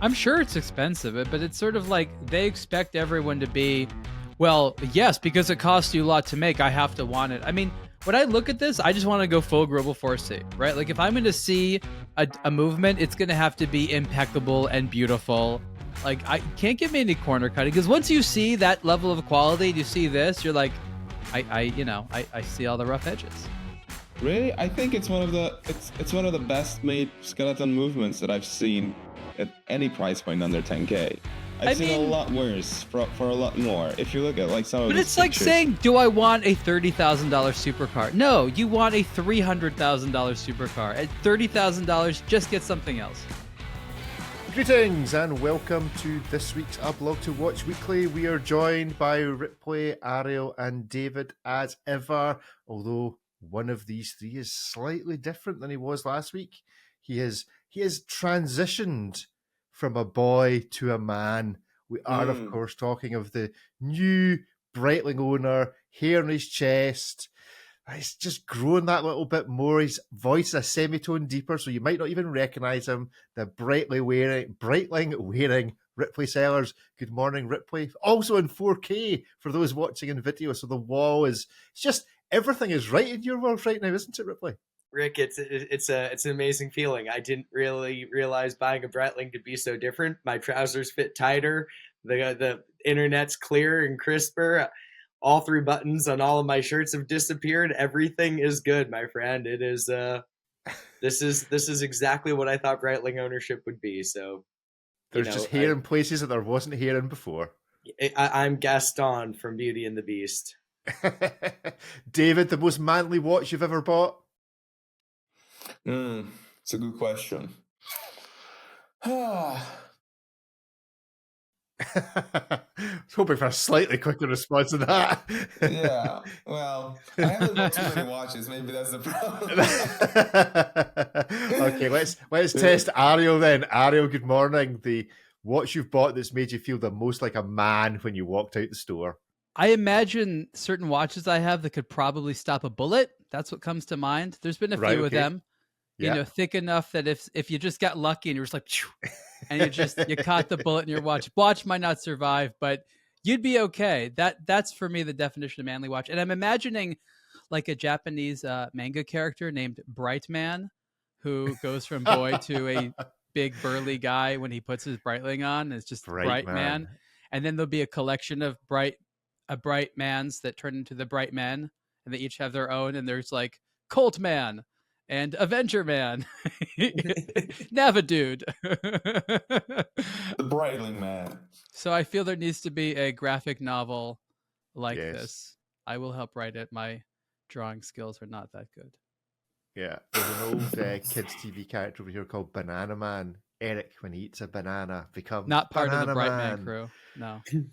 I'm sure it's expensive, but it's sort of like they expect everyone to be, well, yes, because it costs you a lot to make, I have to want it. I mean, when I look at this, I just want to go full global 4C, right? Like if I'm going to see a movement, it's going to have to be impeccable and beautiful. Like I can't give me any corner cutting, because once you see that level of quality, you see this, you're like, I see all the rough edges. Really, I think it's one of the best made skeleton movements that I've seen at any price point under 10K. I've seen a lot worse for a lot more. If you look at like some of the But it's like saying, do I want a $30,000 supercar? No, you want a $300,000 supercar. At $30,000, just get something else. Greetings and welcome to this week's aBlogtoWatch Weekly. We are joined by Ripley, Ariel and David as ever, although one of these three is slightly different than he was last week. He has transitioned from a boy to a man. We are, of course, talking of the new Breitling owner, hair on his chest. He's just grown that little bit more. His voice is a semitone deeper, so you might not even recognise him. The Breitling wearing Ripley sellers. Good morning, Ripley. Also in 4K for those watching in video. So the wall is just everything is right in your world right now, isn't it, Ripley? Rick, it's an amazing feeling. I didn't really realize buying a Breitling could be so different. My trousers fit tighter. The internet's clearer and crisper. All three buttons on all of my shirts have disappeared. Everything is good, my friend. It is this is exactly what I thought Breitling ownership would be. So there's just hair in places that there wasn't hair in before. I'm Gaston from Beauty and the Beast. David, the most manly watch you've ever bought? It's a good question. I was hoping for a slightly quicker response to that. Yeah, well, I haven't bought too many watches. Maybe that's the problem. Okay, let's test Ariel then. Ariel, good morning. The watch you've bought that's made you feel the most like a man when you walked out the store. I imagine certain watches I have that could probably stop a bullet. That's what comes to mind. There's been a few of them, you know, thick enough that if you just got lucky and you were just like, and you caught the bullet in your watch. Watch might not survive, but you'd be okay. That's for me the definition of manly watch. And I'm imagining like a Japanese manga character named Brightman, who goes from boy to a big burly guy when he puts his Breitling on. It's just Bright Man. And then there'll be a collection of bright mans that turn into the Bright Men, and they each have their own. And there's like Colt Man and Avenger Man, Navadude, the Breitling Man. So I feel there needs to be a graphic novel like this. I will help write it. My drawing skills are not that good. Yeah, there's an old kids TV character over here called Banana Man. Eric, when he eats a banana, becomes not part Banana of the Bright Man. Man crew.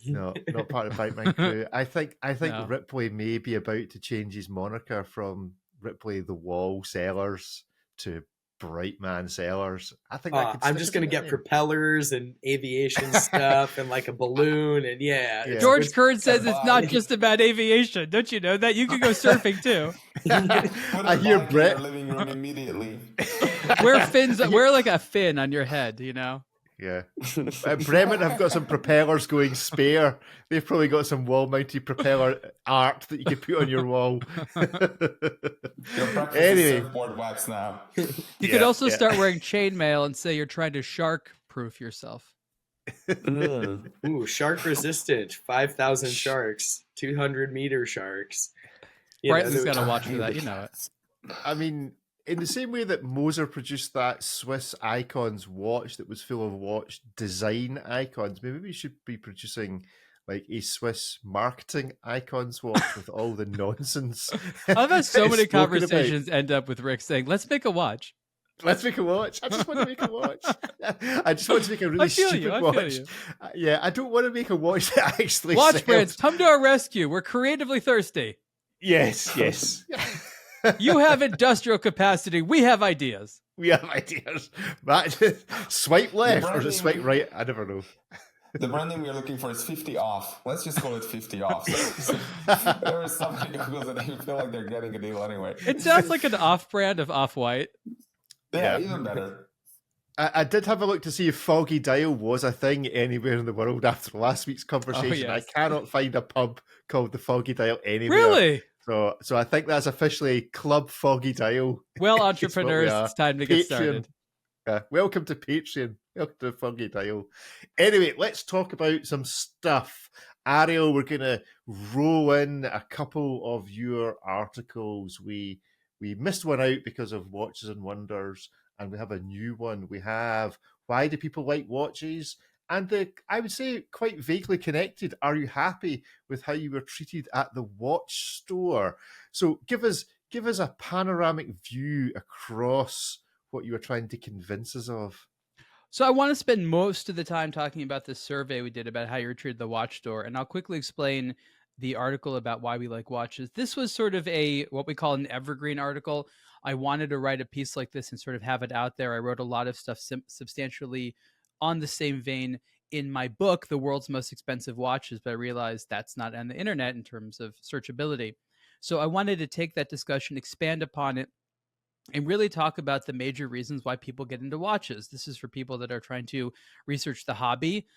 No, not part of the Bright Man crew. I think no. Ripley may be about to change his moniker from Ripley the Wall Sellers to Bright Man Sellers. I think I'm just gonna get propellers and aviation stuff and like a balloon and yeah. George Kern says it's not just about aviation. Don't you know that? You can go surfing too. I hear Brett living room immediately. Wear fins. Wear like a fin on your head. You know. Yeah. Bremen have got some propellers going spare. They've probably got some wall-mounted propeller art that you can put on your wall. Anyway. Surfboard wax now. You could also start wearing chainmail and say you're trying to shark-proof yourself. Ooh, shark resistant. 5,000 sharks. 200-meter sharks. Brighton's got to watch for that. You know it. I mean, in the same way that Moser produced that Swiss Icons watch that was full of watch design icons, maybe we should be producing like a Swiss marketing icons watch with all the nonsense. I've had so many conversations end up with Rick saying, let's make a watch. Let's make a watch. I just want to make a watch. I just want to make a really stupid watch. Yeah, I don't want to make a watch that actually Watch sells. brands, come to our rescue. We're creatively thirsty. Yes. You have industrial capacity. We have ideas. Swipe left or is it swipe right? I never know. The branding we're looking for is 50 off. Let's just call it 50 off. So there is somebody who goes and they feel like they're getting a deal anyway. It sounds like an off-brand of Off-White. Yeah, even better. I did have a look to see if Foggy Dial was a thing anywhere in the world after last week's conversation. Yes. I cannot find a pub called the Foggy Dial anywhere. Really? So I think that's officially Club Foggy Dial. Well, entrepreneurs, it's time to get started. Welcome to Patreon. Welcome to Foggy Dial. Anyway, let's talk about some stuff. Ariel, we're going to roll in a couple of your articles. We missed one out because of Watches and Wonders, and we have a new one. We have Why Do People Like Watches? And I would say quite vaguely connected, are you happy with how you were treated at the watch store? So give us a panoramic view across what you were trying to convince us of. So I want to spend most of the time talking about this survey we did about how you're treated at the watch store, and I'll quickly explain the article about why we like watches. This was sort of what we call an evergreen article. I wanted to write a piece like this and sort of have it out there. I wrote a lot of stuff substantially on the same vein in my book, The World's Most Expensive Watches, but I realized that's not on the internet in terms of searchability. So I wanted to take that discussion, expand upon it, and really talk about the major reasons why people get into watches. This is for people that are trying to research the hobby.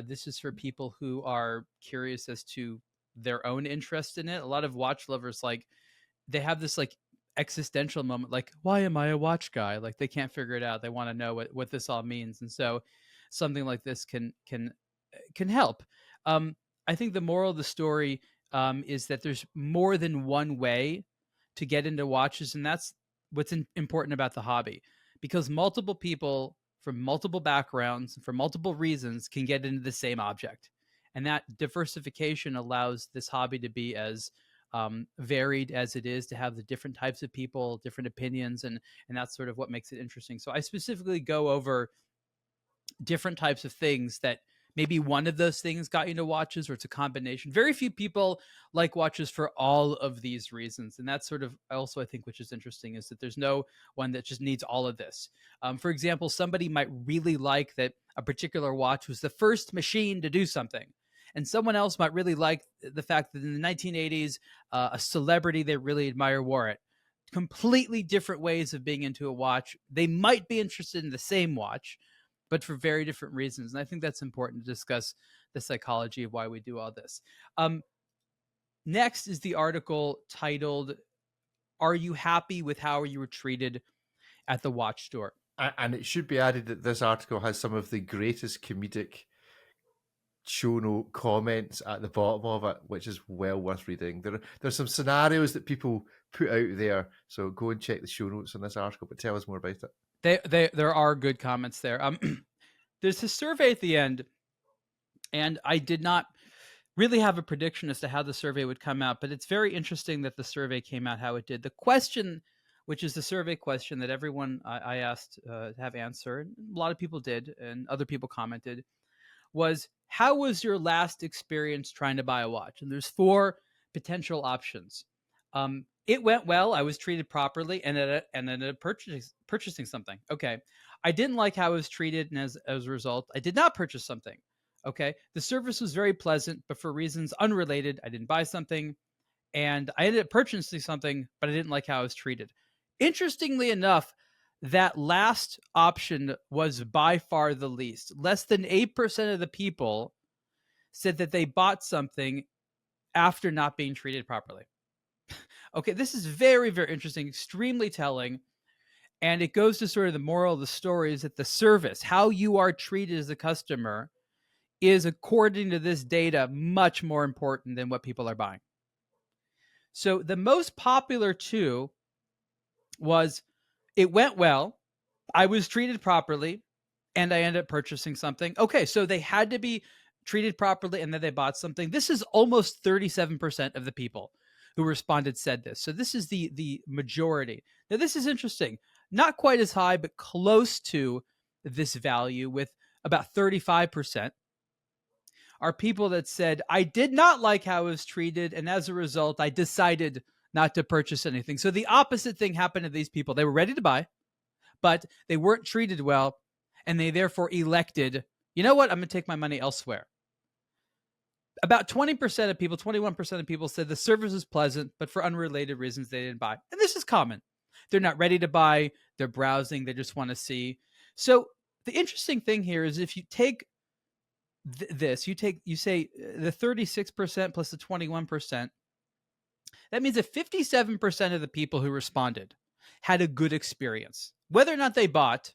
This is for people who are curious as to their own interest in it. A lot of watch lovers, they have this existential moment, like, why am I a watch guy? Like, they can't figure it out. They want to know what this all means. And so something like this can help. I think the moral of the story is that there's more than one way to get into watches, and that's what's important about the hobby, because multiple people from multiple backgrounds, for multiple reasons, can get into the same object. And that diversification allows this hobby to be as varied as it is, to have the different types of people, different opinions, and that's sort of what makes it interesting. So I specifically go over different types of things that maybe one of those things got you into watches, or it's a combination. Very few people like watches for all of these reasons. And that's sort of also, I think, which is interesting, is that there's no one that just needs all of this. For example, somebody might really like that a particular watch was the first machine to do something. And someone else might really like the fact that in the 1980s, a celebrity they really admire wore it. Completely different ways of being into a watch. They might be interested in the same watch, but for very different reasons. And I think that's important to discuss the psychology of why we do all this. Next is the article titled, Are You Happy with How You Were Treated at the Watch Store? And it should be added that this article has some of the greatest comedic show note comments at the bottom of it, which is well worth reading. There's some scenarios that people put out there, so go and check the show notes on this article, but tell us more about it. There are good comments there. There's a survey at the end, and I did not really have a prediction as to how the survey would come out, but it's very interesting that the survey came out how it did. The question, which is the survey question that everyone I asked to have answered, a lot of people did, and other people commented, was, how was your last experience trying to buy a watch? And there's 4 potential options. It went well. I was treated properly and ended up purchasing something. Okay. I didn't like how I was treated, and as a result, I did not purchase something. Okay. The service was very pleasant, but for reasons unrelated, I didn't buy something, and I ended up purchasing something, but I didn't like how I was treated. Interestingly enough, that last option was by far the least. Less than 8% of the people said that they bought something after not being treated properly. Okay, this is very, very interesting, extremely telling. And it goes to sort of the moral of the story, is that the service, how you are treated as a customer, is, according to this data, much more important than what people are buying. So the most popular 2 was, it went well, I was treated properly, and I ended up purchasing something. Okay, so they had to be treated properly and then they bought something. This is almost 37% of the people who responded said this. So this is the majority. Now, this is interesting. Not quite as high, but close to this value, with about 35% are people that said, I did not like how I was treated, and as a result, I decided not to purchase anything. So the opposite thing happened to these people. They were ready to buy, but they weren't treated well, and they therefore elected, you know what, I'm going to take my money elsewhere. About 20% of people, 21% of people said the service was pleasant, but for unrelated reasons, they didn't buy. And this is common. They're not ready to buy. They're browsing. They just want to see. So The interesting thing here is if you take you say the 36% plus the 21%, that means that 57% of the people who responded had a good experience. Whether or not they bought,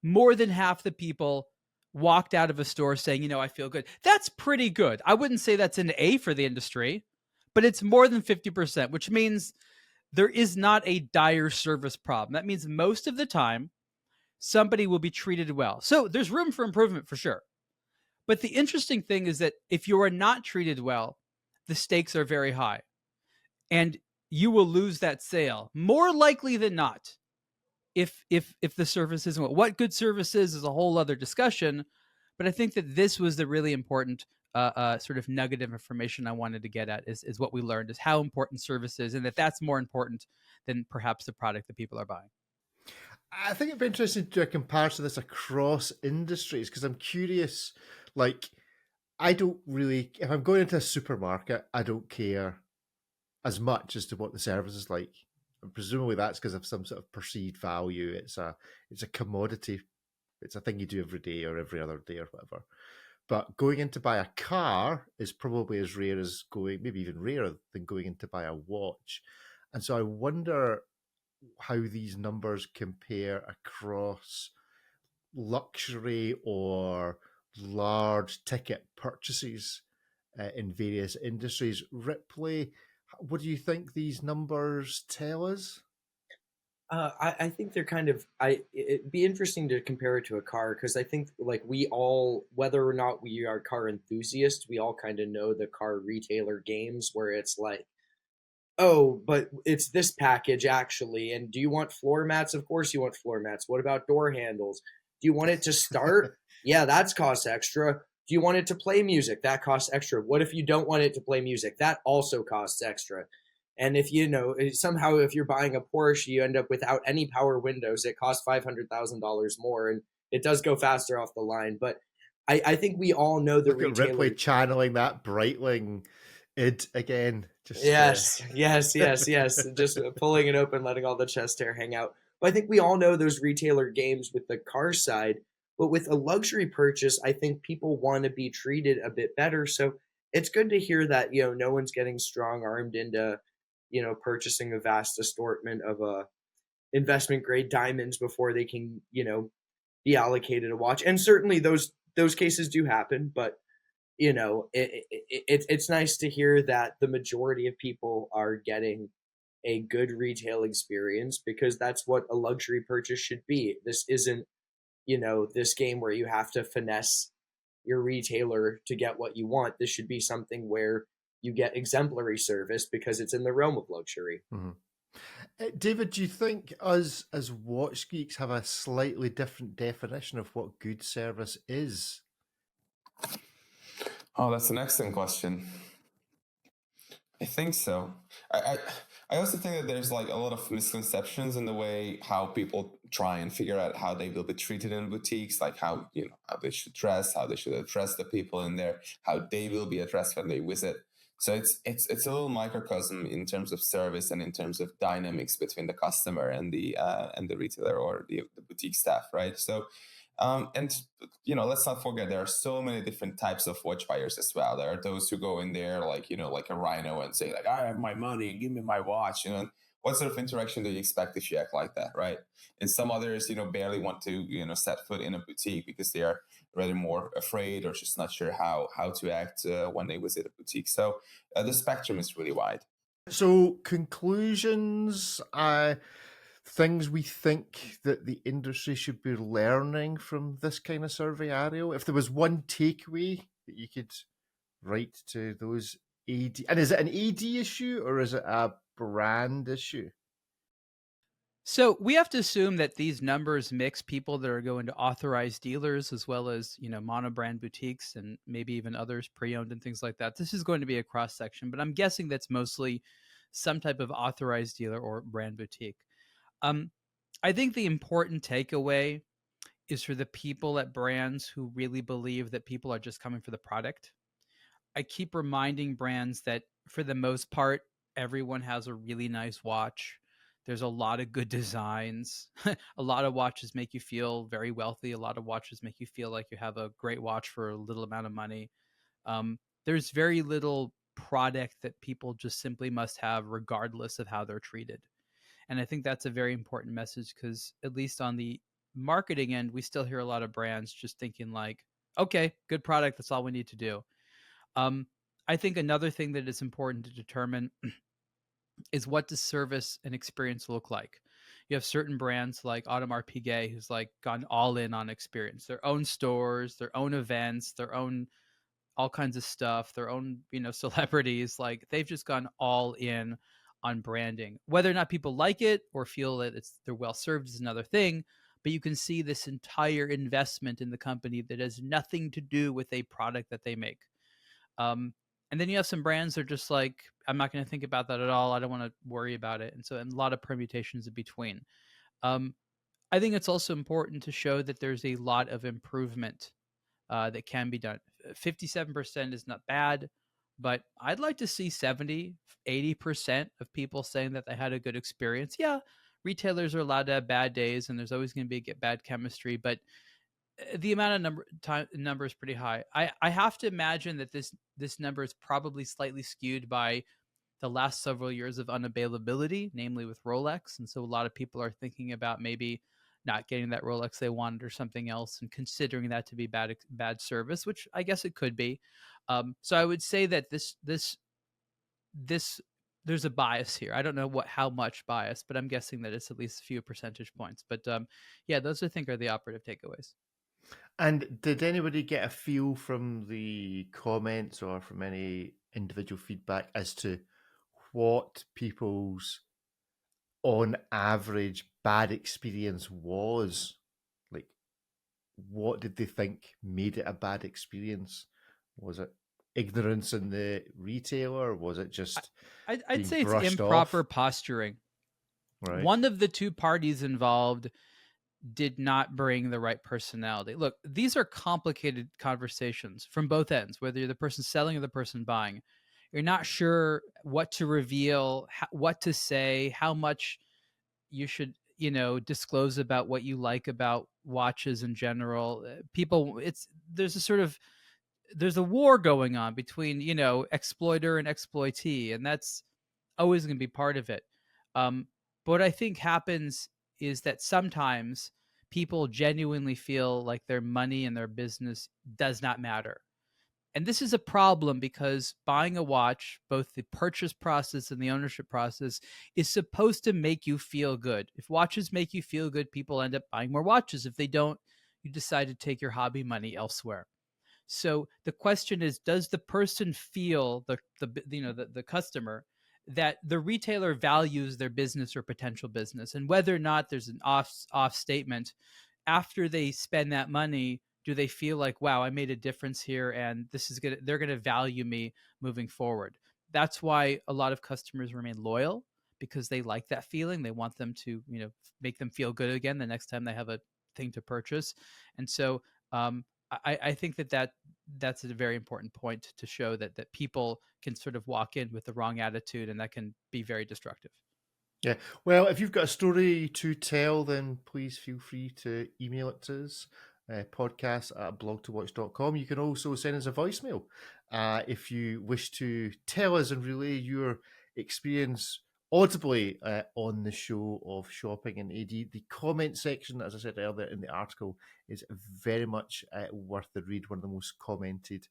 more than half the people walked out of a store saying, I feel good. That's pretty good. I wouldn't say that's an A for the industry, but it's more than 50%, which means there is not a dire service problem. That means most of the time, somebody will be treated well. So there's room for improvement for sure. But the interesting thing is that if you are not treated well, the stakes are very high. And you will lose that sale more likely than not if the service isn't well. What good service is a whole other discussion. But I think that this was the really important sort of nugget of information I wanted to get at is what we learned is how important service is, and that's more important than perhaps the product that people are buying. I think it'd be interesting to do a comparison of this across industries, because I'm curious, like, I don't really, if I'm going into a supermarket, I don't care as much as to what the service is like. And presumably that's because of some sort of perceived value. It's a commodity. It's a thing you do every day or every other day or whatever. But going in to buy a car is probably as rare as maybe even rarer than going in to buy a watch. And so I wonder how these numbers compare across luxury or large ticket purchases in various industries. Ripley, what do you think these numbers tell us? I think they're kind of. It'd be interesting to compare it to a car, because I think like we all, whether or not we are car enthusiasts, we all kind of know the car retailer games where it's like, oh, but it's this package actually. And do you want floor mats? Of course you want floor mats. What about door handles? Do you want it to start? Yeah, that's costs extra. Do you want it to play music? That costs extra. What if you don't want it to play music? That also costs extra. And if somehow if you're buying a Porsche, you end up without any power windows, it costs $500,000 more, and it does go faster off the line. But I think we all know the retailer. Ripley channeling that Breitling id again. Yes. Just pulling it open, letting all the chest hair hang out. But I think we all know those retailer games with the car side. But with a luxury purchase, I think people want to be treated a bit better. So it's good to hear that, no one's getting strong-armed into, purchasing a vast assortment of investment grade diamonds before they can, be allocated a watch. And certainly those cases do happen, but it's nice to hear that the majority of people are getting a good retail experience, because that's what a luxury purchase should be. This isn't, this game where you have to finesse your retailer to get what you want. This should be something where you get exemplary service because it's in the realm of luxury. Mm-hmm. David, do you think us as watch geeks have a slightly different definition of what good service is? Oh, that's an excellent question. I think so. I also think that there's like a lot of misconceptions in the way how people try and figure out how they will be treated in boutiques, like how they should dress, how they should address the people in there, how they will be addressed when they visit. So it's a little microcosm in terms of service and in terms of dynamics between the customer and the retailer or the boutique staff, right? So. And let's not forget there are so many different types of watch buyers as well. There are those who go in there like a rhino and say like, I have my money, give me my watch. What sort of interaction do you expect if you act like that, right? And some others, barely want to set foot in a boutique because they are rather more afraid or just not sure how to act when they visit a boutique. So the spectrum is really wide. So conclusions, things we think that the industry should be learning from this kind of survey, Ariel? If there was one takeaway that you could write to those AD, and is it an AD issue or is it a brand issue? So we have to assume that these numbers mix people that are going to authorized dealers as well as, monobrand boutiques and maybe even others, pre-owned and things like that. This is going to be a cross section, but I'm guessing that's mostly some type of authorized dealer or brand boutique. I think the important takeaway is for the people at brands who really believe that people are just coming for the product. I keep reminding brands that for the most part, everyone has a really nice watch. There's a lot of good designs. A lot of watches make you feel very wealthy. A lot of watches make you feel like you have a great watch for a little amount of money. There's very little product that people just simply must have regardless of how they're treated. And I think that's a very important message, because at least on the marketing end, we still hear a lot of brands just thinking like, okay, good product, that's all we need to do. I think another thing that is important to determine is, what does service and experience look like? You have certain brands like Audemars Piguet, who's like gone all in on experience, their own stores, their own events, their own all kinds of stuff, their own, celebrities. Like, they've just gone all in on branding. Whether or not people like it or feel that they're well served is another thing, but you can see this entire investment in the company that has nothing to do with a product that they make. And then you have some brands that are just like, I'm not going to think about that at all. I don't want to worry about it. And so, and a lot of permutations in between. I think it's also important to show that there's a lot of improvement that can be done. 57% is not bad, but I'd like to see 70, 80% of people saying that they had a good experience. Yeah, retailers are allowed to have bad days, and there's always going to be bad chemistry, but the amount of number is pretty high. I have to imagine that this number is probably slightly skewed by the last several years of unavailability, namely with Rolex. And so a lot of people are thinking about maybe not getting that Rolex they wanted or something else, and considering that to be bad service, which I guess it could be. So I would say that this there's a bias here. I don't know how much bias, but I'm guessing that it's at least a few percentage points. But yeah, those I think are the operative takeaways. And did anybody get a feel from the comments or from any individual feedback as to what people's on average bad experience was? Like, what did they think made it a bad experience? Was it ignorance in the retailer? Was it just I'd say it's improper posturing. Right. One of the two parties involved did not bring the right personality. Look, these are complicated conversations from both ends, whether you're the person selling or the person buying. You're not sure what to reveal, what to say, how much you should, disclose about what you like about watches in general. People, there's a war going on between, exploiter and exploitee, and that's always going to be part of it. But what I think happens is that sometimes people genuinely feel like their money and their business does not matter. And this is a problem, because buying a watch, both the purchase process and the ownership process, is supposed to make you feel good. If watches make you feel good, people end up buying more watches. If they don't, you decide to take your hobby money elsewhere. So the question is, does the person feel, the customer, that the retailer values their business or potential business, and whether or not there's an off statement after they spend that money? Do they feel like, wow, I made a difference here, and they're going to value me moving forward? That's why a lot of customers remain loyal, because they like that feeling. They want them to, make them feel good again the next time they have a thing to purchase. And so I think that's a very important point to show that people can sort of walk in with the wrong attitude, and that can be very destructive. Yeah. Well, if you've got a story to tell, then please feel free to email it to us. Podcast at aBlogtoWatch.com. You can also send us a voicemail if you wish to tell us and relay your experience audibly on the show of shopping in AD. The comment section, as I said earlier in the article, is very much worth the read. One of the most commented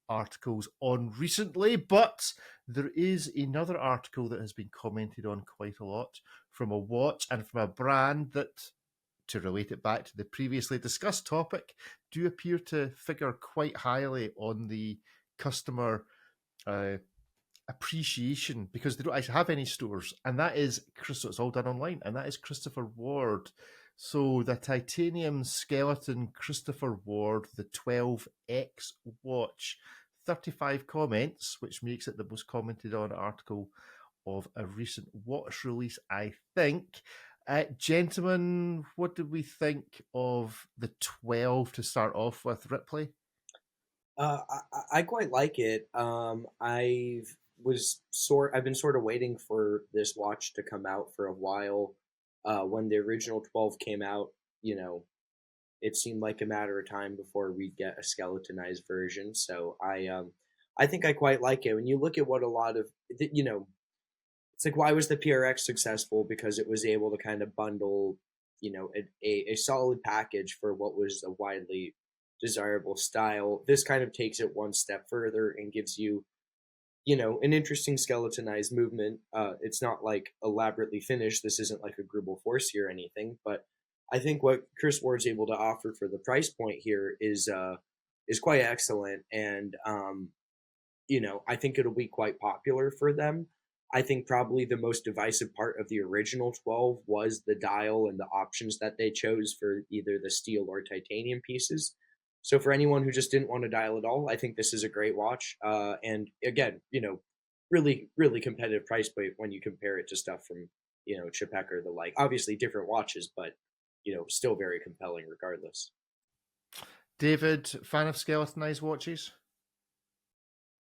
articles on recently, but there is another article that has been commented on quite a lot from a watch and from a brand that, to relate it back to the previously discussed topic, do appear to figure quite highly on the customer appreciation, because they don't actually have any stores, and that is, it's all done online, and that is Christopher Ward. So the titanium skeleton Christopher Ward, the 12X watch, 35 comments, which makes it the most commented on article of a recent watch release, I think. Gentlemen, what did we think of the 12 to start off with, Ripley? I quite like it. I've I've been sort of waiting for this watch to come out for a while. When the original 12 came out, it seemed like a matter of time before we'd get a skeletonized version. So I think I quite like it. When you look at what a lot of it's like, why was the PRX successful? Because it was able to kind of bundle, a solid package for what was a widely desirable style. This kind of takes it one step further and gives you, an interesting skeletonized movement. It's not like elaborately finished. This isn't like a Grubel Force or anything, but I think what Chris Ward's able to offer for the price point here is quite excellent, and I think it'll be quite popular for them. I think probably the most divisive part of the original 12 was the dial and the options that they chose for either the steel or titanium pieces. So for anyone who just didn't want to dial at all, I think this is a great watch. And again, really, really competitive price point when you compare it to stuff from, Chipek or the like. Obviously different watches, but, still very compelling regardless. David, fan of skeletonized watches?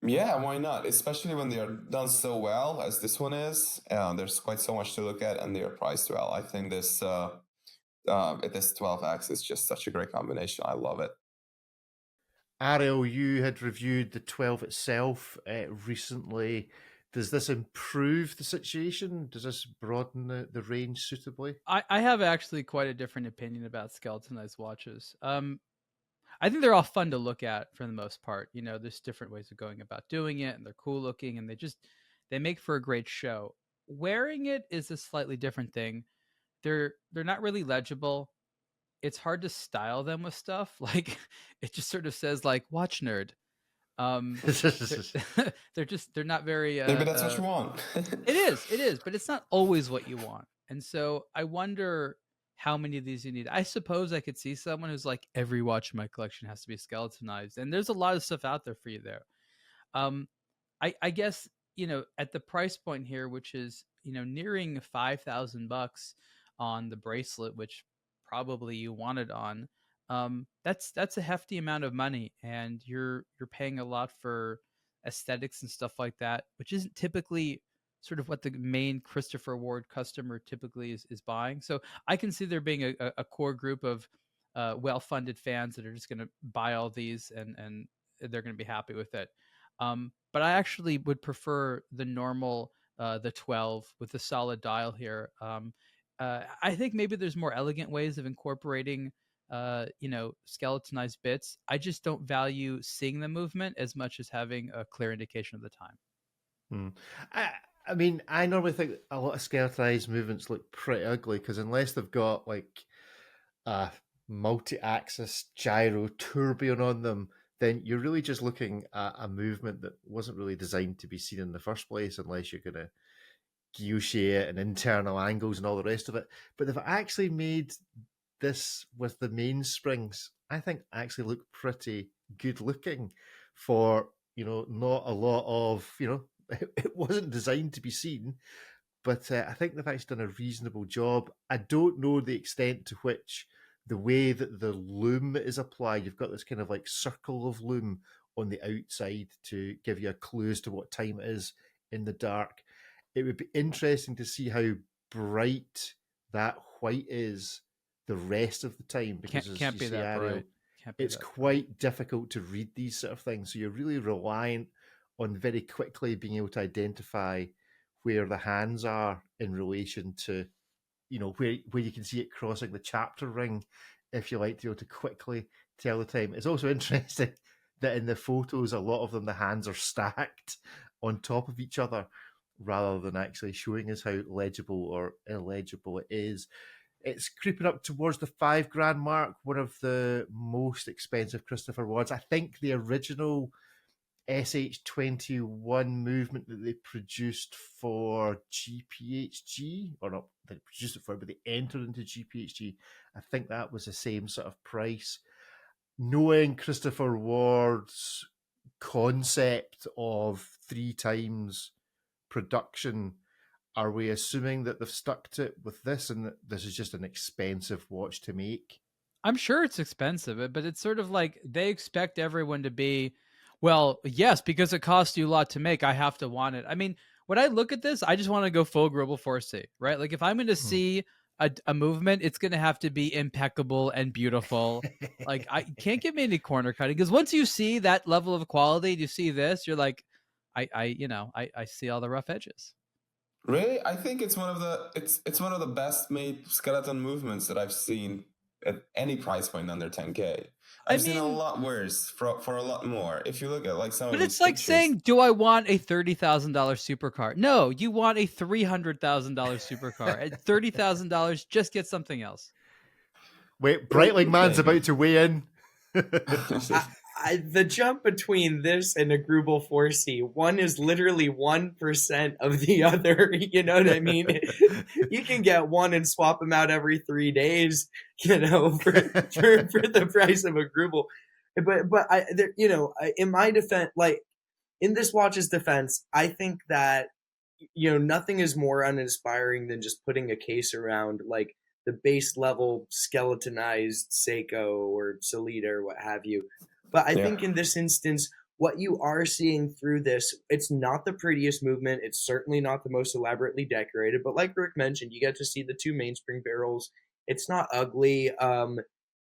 Yeah, why not? Especially when they are done so well as this one is. There's quite so much to look at, and they are priced well. I think this 12X is just such a great combination. I love it. Ariel, you had reviewed the 12 itself recently. Does this improve the situation? Does this broaden the range suitably? I have actually quite a different opinion about skeletonized watches. I think they're all fun to look at for the most part. There's different ways of going about doing it, and they're cool looking, and they make for a great show. Wearing it is a slightly different thing. They're not really legible. It's hard to style them with stuff. Like, it just sort of says like watch nerd. They're not very maybe that's what you want. It is, but it's not always what you want. And so I wonder how many of these you need. I suppose I could see someone who's like, every watch in my collection has to be skeletonized, and there's a lot of stuff out there for you there. I guess at the price point here, which is nearing $5,000 on the bracelet, which probably you wanted on, that's a hefty amount of money, and you're paying a lot for aesthetics and stuff like that, which isn't typically sort of what the main Christopher Ward customer typically is buying. So I can see there being a core group of well-funded fans that are just going to buy all these, and they're going to be happy with it. But I actually would prefer the normal, the 12 with the solid dial here. I think maybe there's more elegant ways of incorporating skeletonized bits. I just don't value seeing the movement as much as having a clear indication of the time. I mean, I normally think a lot of skeletonized movements look pretty ugly because unless they've got like a multi-axis gyro tourbillon on them, then you're really just looking at a movement that wasn't really designed to be seen in the first place, unless you're going to guilloche and internal angles and all the rest of it. But they've actually made this with the mainsprings, I think actually look pretty good looking for, not a lot of, it wasn't designed to be seen, but I think they've actually done a reasonable job. I don't know the extent to which the way that the loom is applied, you've got this kind of like circle of loom on the outside to give you a clue as to what time it is in the dark. It would be interesting to see how bright that white is the rest of the time, because can't be that bright. It's quite difficult to read these sort of things. So you're really reliant on very quickly being able to identify where the hands are in relation to, where you can see it crossing the chapter ring, if you like, to be able to quickly tell the time. It's also interesting that in the photos, a lot of them, the hands are stacked on top of each other rather than actually showing us how legible or illegible it is. It's creeping up towards the $5,000 mark, one of the most expensive Christopher Wards. I think the original SH21 movement that they produced for GPHG, or not, they produced it for, but they entered into GPHG. I think that was the same sort of price. Knowing Christopher Ward's concept of 3 times production, are we assuming that they've stuck to it with this and that this is just an expensive watch to make? I'm sure it's expensive, but it's sort of like they expect everyone to be, Well, yes, because it costs you a lot to make. I have to want it. I mean, when I look at this, I just want to go full Gribble 4C, right? Like if I'm going to see a movement, it's going to have to be impeccable and beautiful. Like I can't give me any corner cutting, because once you see that level of quality, you see this, you're like, I see all the rough edges. Really, I think it's one of the best made skeleton movements that I've seen at any price point under 10K. I've seen a lot worse for a lot more. If you look at like some of But these it's like pictures, saying, do I want a $30,000 supercar? No, you want a $300,000 supercar. At $30,000, just get something else. Wait, Breitling man's about to weigh in. The jump between this and a Grubel 4C, one is literally 1% of the other. You know what I mean? You can get one and swap them out every 3 days, for the price of a Grubel. But in my defense, like in this watch's defense, I think that, nothing is more uninspiring than just putting a case around like the base level skeletonized Seiko or Solita or what have you. But I think in this instance, what you are seeing through this, it's not the prettiest movement. It's certainly not the most elaborately decorated. But like Rick mentioned, you get to see the two mainspring barrels. It's not ugly.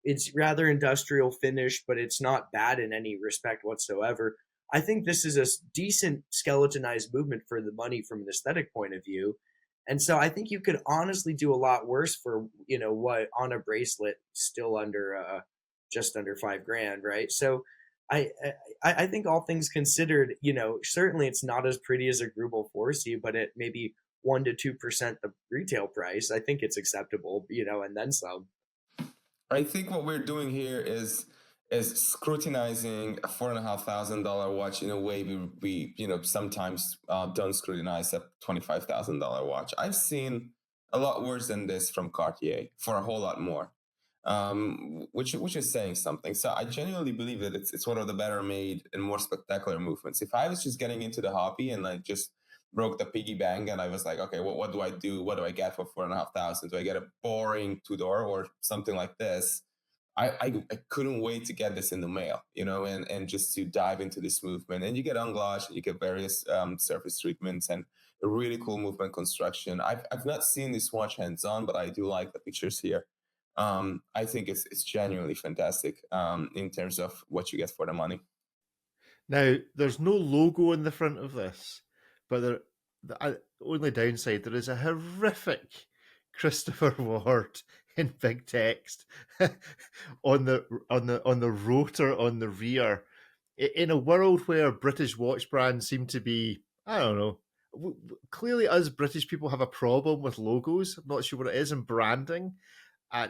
It's rather industrial finish, but it's not bad in any respect whatsoever. I think this is a decent skeletonized movement for the money from an aesthetic point of view. And so I think you could honestly do a lot worse for, what on a bracelet still under just under $5,000, right? So I think all things considered, certainly it's not as pretty as a Grubel 4C, but at maybe 1 to 2% the retail price, I think it's acceptable, and then some. I think what we're doing here is scrutinizing a $4,500 watch in a way we sometimes don't scrutinize a $25,000 watch. I've seen a lot worse than this from Cartier for a whole lot more, which is saying something. So I genuinely believe that it's one of the better made and more spectacular movements. If I was just getting into the hobby and I just broke the piggy bank and I was like, okay, what do I do? What do I get for $4,500? Do I get a boring Tudor or something like this? I couldn't wait to get this in the mail, and just to dive into this movement. And you get anglache, you get various surface treatments and a really cool movement construction. I've not seen this watch hands-on, but I do like the pictures here. I think it's genuinely fantastic in terms of what you get for the money. Now, there's no logo in the front of this, but the only downside, there is a horrific Christopher Ward in big text on the rotor on the rear. In a world where British watch brands seem to be, I don't know, clearly us British people have a problem with logos. I'm not sure what it is, and branding,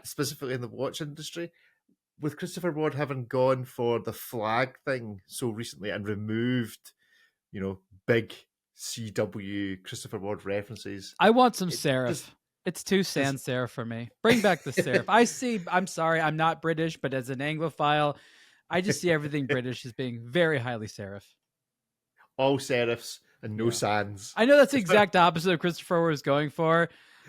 specifically in the watch industry. With Christopher Ward having gone for the flag thing so recently and removed, big CW Christopher Ward references. I want some serif. It's too sans serif for me. Bring back the serif. I'm sorry, I'm not British, but as an Anglophile, I just see everything British as being very highly serif. All serifs and no sans. I know that's the exact opposite of Christopher was going for,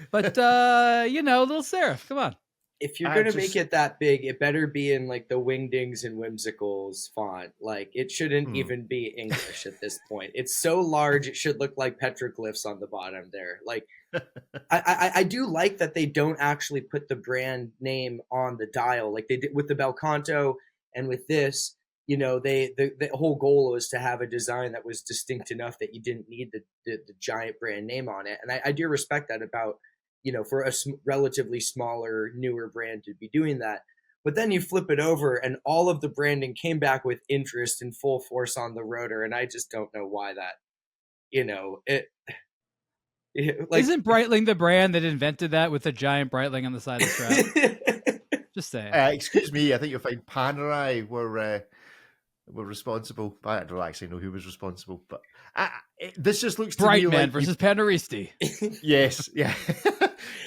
but a little serif. Come on. If you're going to make it that big, it better be in like the Wingdings and Whimsicals font. Like it shouldn't even be English at this point. It's so large, it should look like petroglyphs on the bottom there. Like I do like that they don't actually put the brand name on the dial like they did with the Belcanto and with this. The whole goal was to have a design that was distinct enough that you didn't need the giant brand name on it. And I do respect that about, for a relatively smaller, newer brand to be doing that. But then you flip it over and all of the branding came back with interest in full force on the rotor. And I just don't know why that, like, isn't Breitling the brand that invented that with a giant Breitling on the side of the strap? Just saying. Excuse me, I think you'll find Panerai were responsible. I don't actually know who was responsible, but this just looks to me like versus Panaristi. Yes, yeah.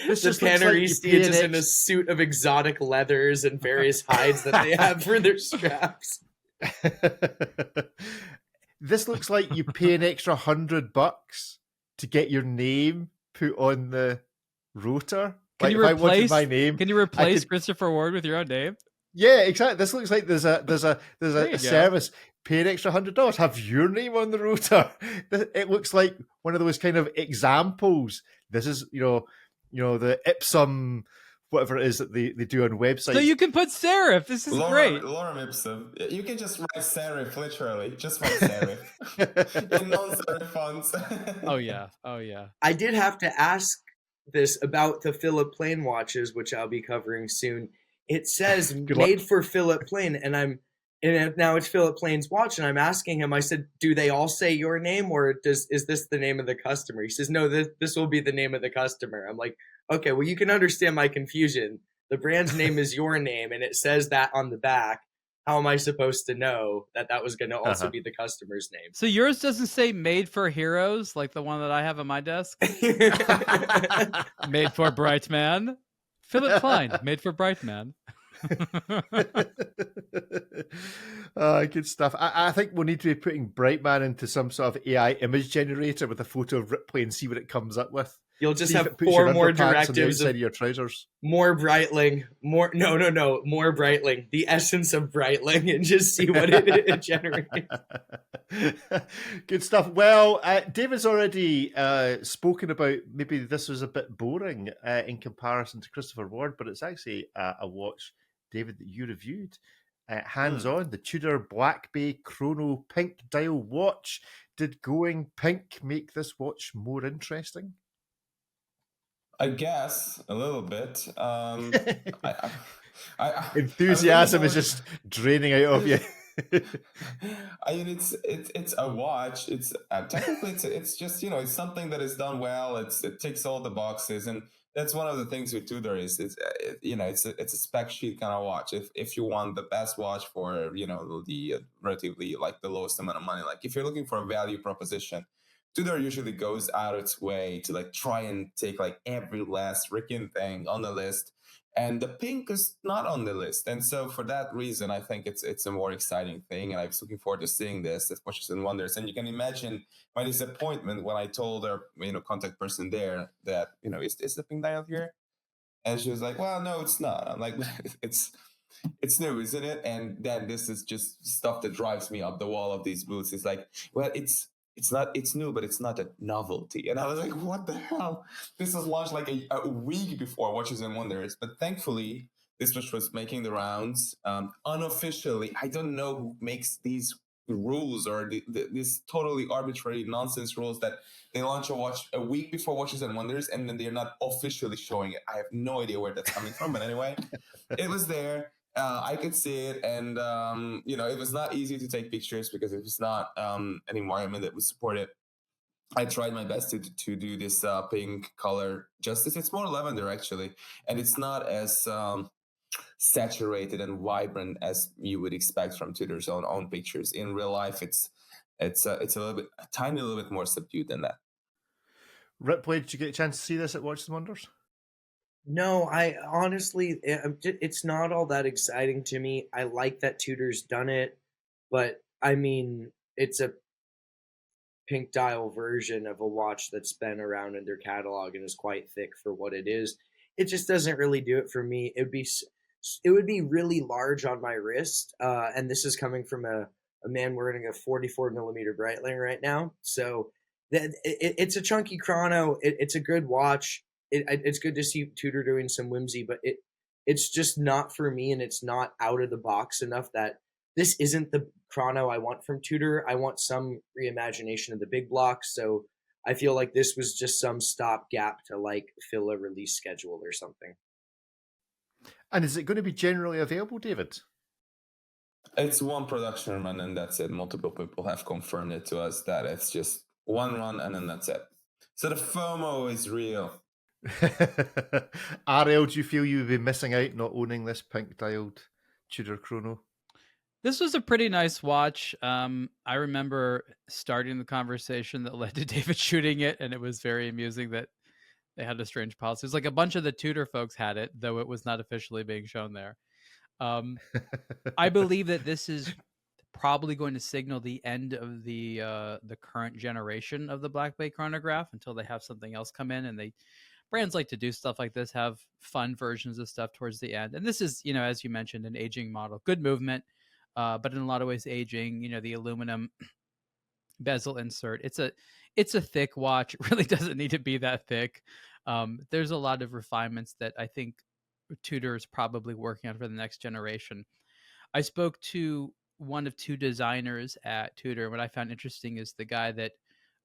This just Panaristi is just in a suit of exotic leathers and various hides that they have for their straps. This looks like you pay an extra $100 to get your name put on the rotor. Can you replace my name? Can you replace Christopher Ward with your own name? Yeah, exactly. This looks like there's a There you go. service. Pay an extra $100. Have your name on the rotor. It looks like one of those kind of examples. This is the Ipsum, whatever it is that they do on websites. So you can put serif. This is great. Lorem ipsum. You can just write serif, literally. Just write serif. In non-serif fonts. Oh yeah. I did have to ask this about the Philip Plain watches, which I'll be covering soon. It says made for Philip Plain, and now it's Philip Plain's watch, and I'm asking him. I said, "Do they all say your name, or is this the name of the customer?" He says, "No, this will be the name of the customer." I'm like, "Okay, well, you can understand my confusion. The brand's name is your name, and it says that on the back. How am I supposed to know that was going to also be the customer's name?" So yours doesn't say "Made for Heroes" like the one that I have on my desk. Made for Bright Man. Philip Klein, made for Bright Man. Good stuff. I think we'll need to be putting Brightman into some sort of AI image generator with a photo of Ripley and see what it comes up with. You'll just have 4 more directives of your trousers. More Breitling, more Breitling, the essence of Breitling, and just see what it generates. Good stuff. Well, David's already spoken about maybe this was a bit boring in comparison to Christopher Ward, but it's actually a watch, David, that you reviewed. Hands-on, the Tudor Black Bay Chrono pink dial watch. Did going pink make this watch more interesting? I guess a little bit. Enthusiasm is just draining out of you. I mean, it's a watch. It's technically it's just it's something that is done well. It ticks all the boxes, and that's one of the things with Tudor is it's a spec sheet kind of watch. If you want the best watch for the relatively like the lowest amount of money, like if you're looking for a value proposition, Tudor usually goes out its way to like try and take like every last freaking thing on the list, and the pink is not on the list. And so for that reason, I think it's a more exciting thing, and I was looking forward to seeing this as Watches and Wonders. And you can imagine my disappointment when I told our contact person there that is the pink dial here, and she was like, "Well, no, it's not." I'm like, "It's new, isn't it?" And then this is just stuff that drives me up the wall of these booths. It's like, well, it's new, but it's not a novelty. And I was like, what the hell? This was launched like a week before Watches and Wonders. But thankfully, this watch was making the rounds unofficially. I don't know who makes these rules or these totally arbitrary nonsense rules that they launch a watch a week before Watches and Wonders and then they're not officially showing it. I have no idea where that's coming from. But anyway, it was there. I could see it, and it was not easy to take pictures because it was not an environment that would support it. I tried my best to do this pink color justice. It's more lavender actually, and it's not as saturated and vibrant as you would expect from Tudor's own pictures. In real life, it's a tiny little bit more subdued than that. Ripley, did you get a chance to see this at Watches and Wonders? No, I honestly, it's not all that exciting to me. I like that Tudor's done it, but I mean, it's a pink dial version of a watch that's been around in their catalog and is quite thick for what it is. It just doesn't really do it for me. It would be really large on my wrist, and this is coming from a man wearing a 44 millimeter Breitling right now. So it's a chunky chrono. It's a good watch. It's good to see Tudor doing some whimsy, but it's just not for me, and it's not out of the box enough that this isn't the chrono I want from Tudor. I want some reimagination of the big blocks, so I feel like this was just some stopgap to like fill a release schedule or something. And is it going to be generally available, David? It's one production run, and that's it. Multiple people have confirmed it to us that it's just one run, and then that's it. So the FOMO is real. Ariel, do you feel you would be missing out not owning this pink dialed Tudor chrono? This was a pretty nice watch. I remember starting the conversation that led to David shooting it, and it was very amusing that they had a strange policy. It was like a bunch of the Tudor folks had it, though it was not officially being shown there. I believe that this is probably going to signal the end of the current generation of the Black Bay chronograph until they have something else come in, and they brands like to do stuff like this, have fun versions of stuff towards the end. And this is, as you mentioned, an aging model, good movement, but in a lot of ways aging. The aluminum bezel insert. It's a thick watch. It really doesn't need to be that thick. There's a lot of refinements that I think Tudor is probably working on for the next generation. I spoke to one of two designers at Tudor. What I found interesting is the guy that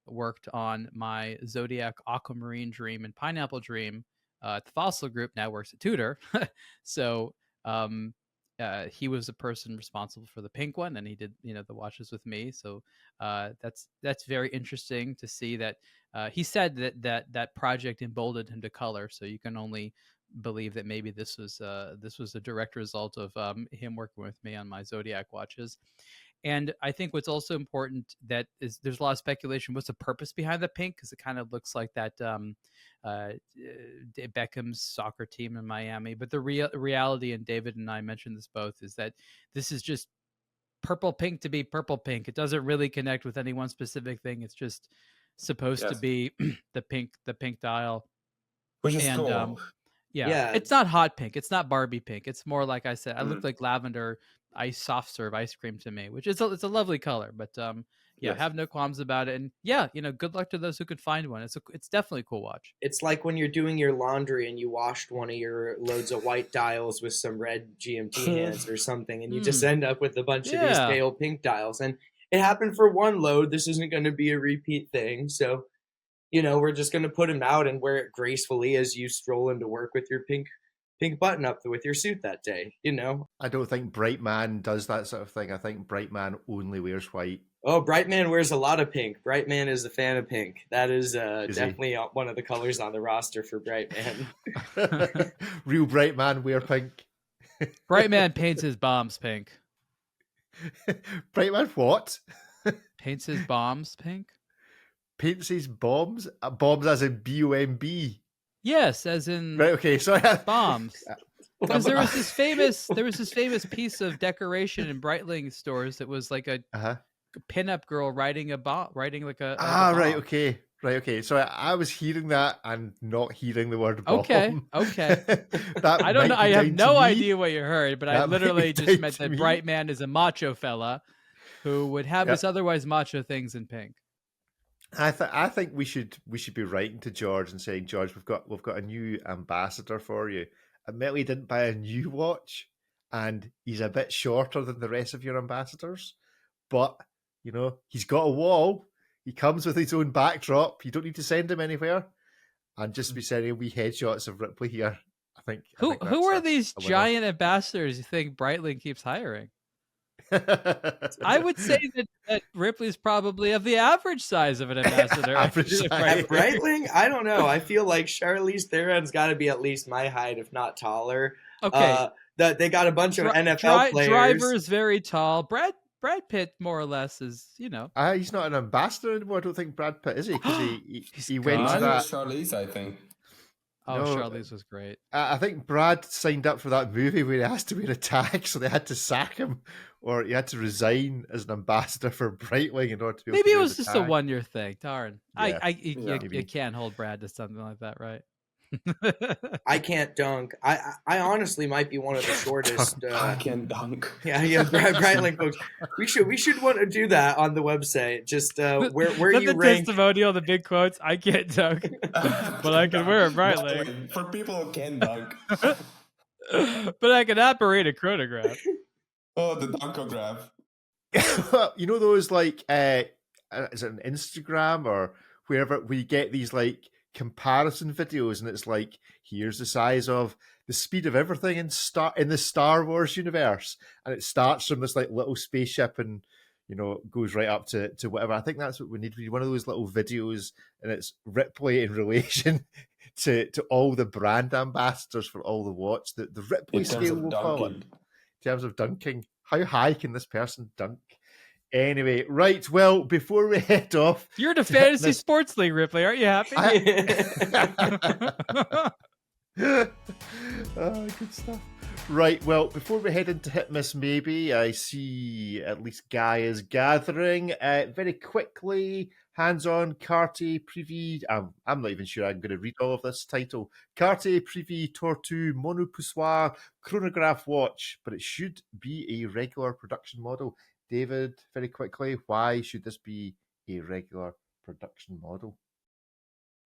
worked on my Zodiac Aquamarine Dream and Pineapple Dream at the Fossil Group now works at Tudor. So he was the person responsible for the pink one, and he did the watches with me. So that's very interesting to see that. He said that project emboldened him to color. So you can only believe that maybe this was a direct result of him working with me on my Zodiac watches. And I think what's also important that is there's a lot of speculation. What's the purpose behind the pink? Because it kind of looks like that Beckham's soccer team in Miami. But the reality, and David and I mentioned this both, is that this is just purple pink to be purple pink. It doesn't really connect with any one specific thing. It's just supposed to be the pink dial. Which is cool. Yeah, it's not hot pink. It's not Barbie pink. It's more like I said. I look like lavender soft serve ice cream to me, which is it's a lovely color. But have no qualms about it. And good luck to those who could find one. It's definitely a cool watch. It's like when you're doing your laundry and you washed one of your loads of white dials with some red GMT hands or something, and you just end up with a bunch of these pale pink dials. And it happened for one load. This isn't going to be a repeat thing. So, we're just going to put them out and wear it gracefully as you stroll into work with your pink button up with your suit that day. I don't think Brightman does that sort of thing. I think Brightman only wears white. Oh, Brightman wears a lot of pink. Brightman is a fan of pink. That is definitely one of the colors on the roster for Brightman. Real Brightman wear pink. Brightman paints his bombs pink. Brightman what? Paints his bombs pink? Paints his bombs? Bombs as in B-O-M-B? Yes, as in right. Okay, sorry. Bombs. Because there was this famous piece of decoration in Breitling stores that was like a pinup girl riding a bomb. Right. Okay. So I was hearing that and not hearing the word bomb. Okay. I don't know. I have no idea what you heard, but I literally just meant that Brightman is a macho fella who would have his otherwise macho things in pink. I think we should be writing to George and saying, George, we've got a new ambassador for you. Admittedly, he didn't buy a new watch, and he's a bit shorter than the rest of your ambassadors, but he's got a wall. He comes with his own backdrop. You don't need to send him anywhere, and just be sending wee headshots of Ripley here. I think. Who are these giant ambassadors you think Breitling keeps hiring? I would say that Ripley's probably of the average size of an ambassador. Breitling? I don't know. I feel like Charlize Theron's got to be at least my height, if not taller. Okay. They got a bunch of NFL players. Driver's very tall. Brad Pitt, more or less, is, he's not an ambassador anymore. I don't think Brad Pitt is he? Because he went to that. Charlize, I think. Oh, no, Charlize was great. I think Brad signed up for that movie where he has to wear a tag, so they had to sack him, or he had to resign as an ambassador for Breitling in order to be able Maybe to it was just a 1-year thing. Darn. Yeah. You can't hold Brad to something like that, right? I can't dunk. I honestly might be one of the shortest. I can dunk. Yeah, Breitling folks. We should want to do that on the website. Just where you the rank testimonial, the big quotes. I can't dunk, but I can wear a Breitling. For people who can dunk, but I can operate a chronograph. Oh, the dunkograph. Those like is it an Instagram or wherever we get these like comparison videos, and it's like, here's the size of the speed of everything in the Star Wars universe, and it starts from this like little spaceship and goes right up to whatever. I think that's what we need. We need one of those little videos, and it's Ripley in relation to all the brand ambassadors for all the watch. The Ripley scale, we'll call it, in terms of dunking. How high can this person dunk? Anyway, right, well, before we head off... You're in a fantasy sports league, Ripley. Aren't you happy? Good stuff. Right, well, before we head into Hit Miss Maybe, I see at least Guy is gathering. Very quickly, hands-on Cartier Privé. I'm not even sure I'm going to read all of this title. Cartier Privé Tortue Monopoussoir Chronograph watch, but it should be a regular production model. David, very quickly, why should this be a regular production model?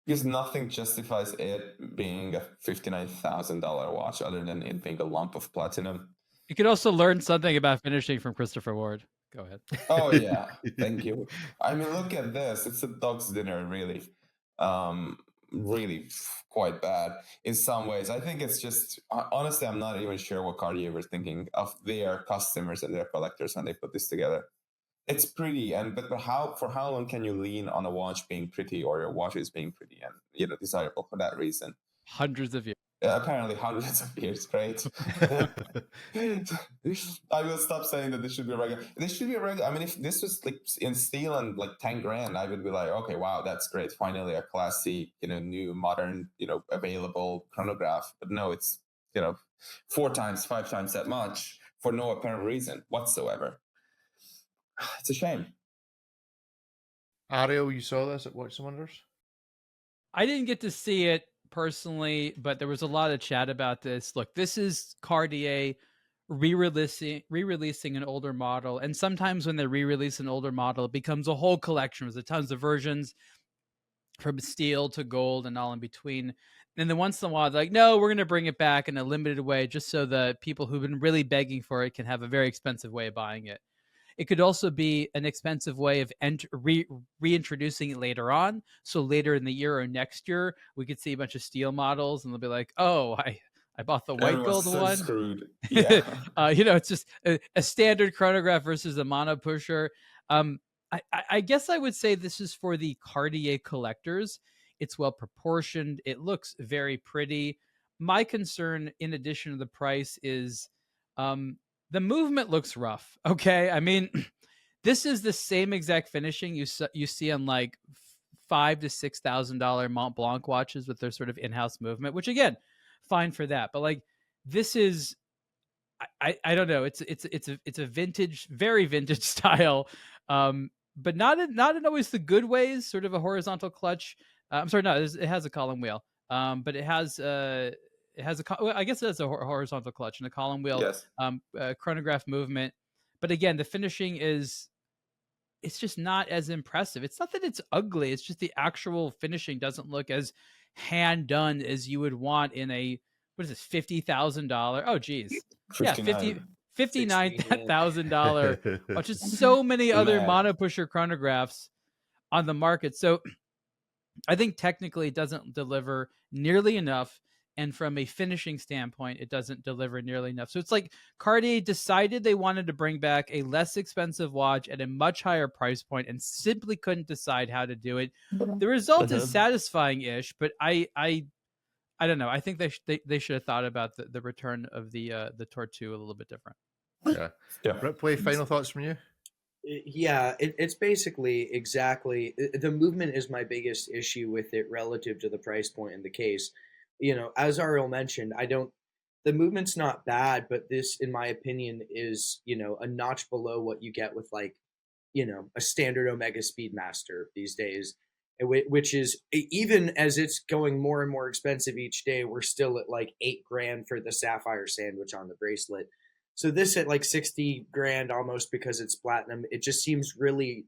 Because nothing justifies it being a $59,000 watch other than it being a lump of platinum. You could also learn something about finishing from Christopher Ward. Go ahead. Oh yeah, thank you. I mean, look at this. It's a dog's dinner, really. Really quite bad in some ways. I think it's just, honestly, I'm not even sure what Cartier was thinking of their customers and their collectors when they put this together. It's pretty, but for how long can you lean on a watch being pretty or your watches being pretty and desirable for that reason? Hundreds of years. Apparently hundreds of years. Great. I will stop saying that this should be a regular. This should be a regular. I mean, if this was like in steel and like 10 grand, I would be like, okay, wow, that's great. Finally, a classy, new, modern, available chronograph. But no, it's 4 times, 5 times that much for no apparent reason whatsoever. It's a shame. Ariel, you saw this at Watch the Wonders? I didn't get to see it personally, but there was a lot of chat about this. Look, this is Cartier re-releasing an older model, and sometimes when they re-release an older model, it becomes a whole collection. There's tons of versions from steel to gold and all in between. And then once in a while, they're like, no, we're going to bring it back in a limited way just so the people who've been really begging for it can have a very expensive way of buying it. It could also be an expensive way of reintroducing it later on. So later in the year or next year, we could see a bunch of steel models and they'll be like, oh, I bought the white gold one. Screwed. Yeah. It's just a standard chronograph versus a Monopoussoir. I guess I would say this is for the Cartier collectors. It's well proportioned. It looks very pretty. My concern, in addition to the price, is the movement looks rough. Okay. I mean, this is the same exact finishing you see on like $5,000 to $6,000 Mont Blanc watches with their sort of in-house movement, which again, fine for that. But like, this is, I don't know. It's a vintage, very vintage style. But not in always the good ways, sort of a horizontal clutch. I'm sorry. No, it has a column wheel. But it has I guess it has a horizontal clutch and a column wheel, yes. Chronograph movement. But again, the finishing it's just not as impressive. It's not that it's ugly. It's just the actual finishing doesn't look as hand done as you would want in a, what is this, $50,000? Oh, geez. Yeah, $59,000, which is so many other Monopoussoir chronographs on the market. So I think technically it doesn't deliver nearly enough. And from a finishing standpoint, it doesn't deliver nearly enough. So it's like Cartier decided they wanted to bring back a less expensive watch at a much higher price point and simply couldn't decide how to do it. The result is satisfying-ish, but I don't know. I think they should have thought about the return of the Tortue a little bit different. Yeah. Ripley, final thoughts from you? Yeah, it's basically exactly, the movement is my biggest issue with it relative to the price point in the case. As Ariel mentioned, the movement's not bad, but this, in my opinion, is, a notch below what you get with like, a standard Omega Speedmaster these days, which is, even as it's going more and more expensive each day, we're still at like $8,000 for the sapphire sandwich on the bracelet. So this at like 60 grand almost because it's platinum, it just seems really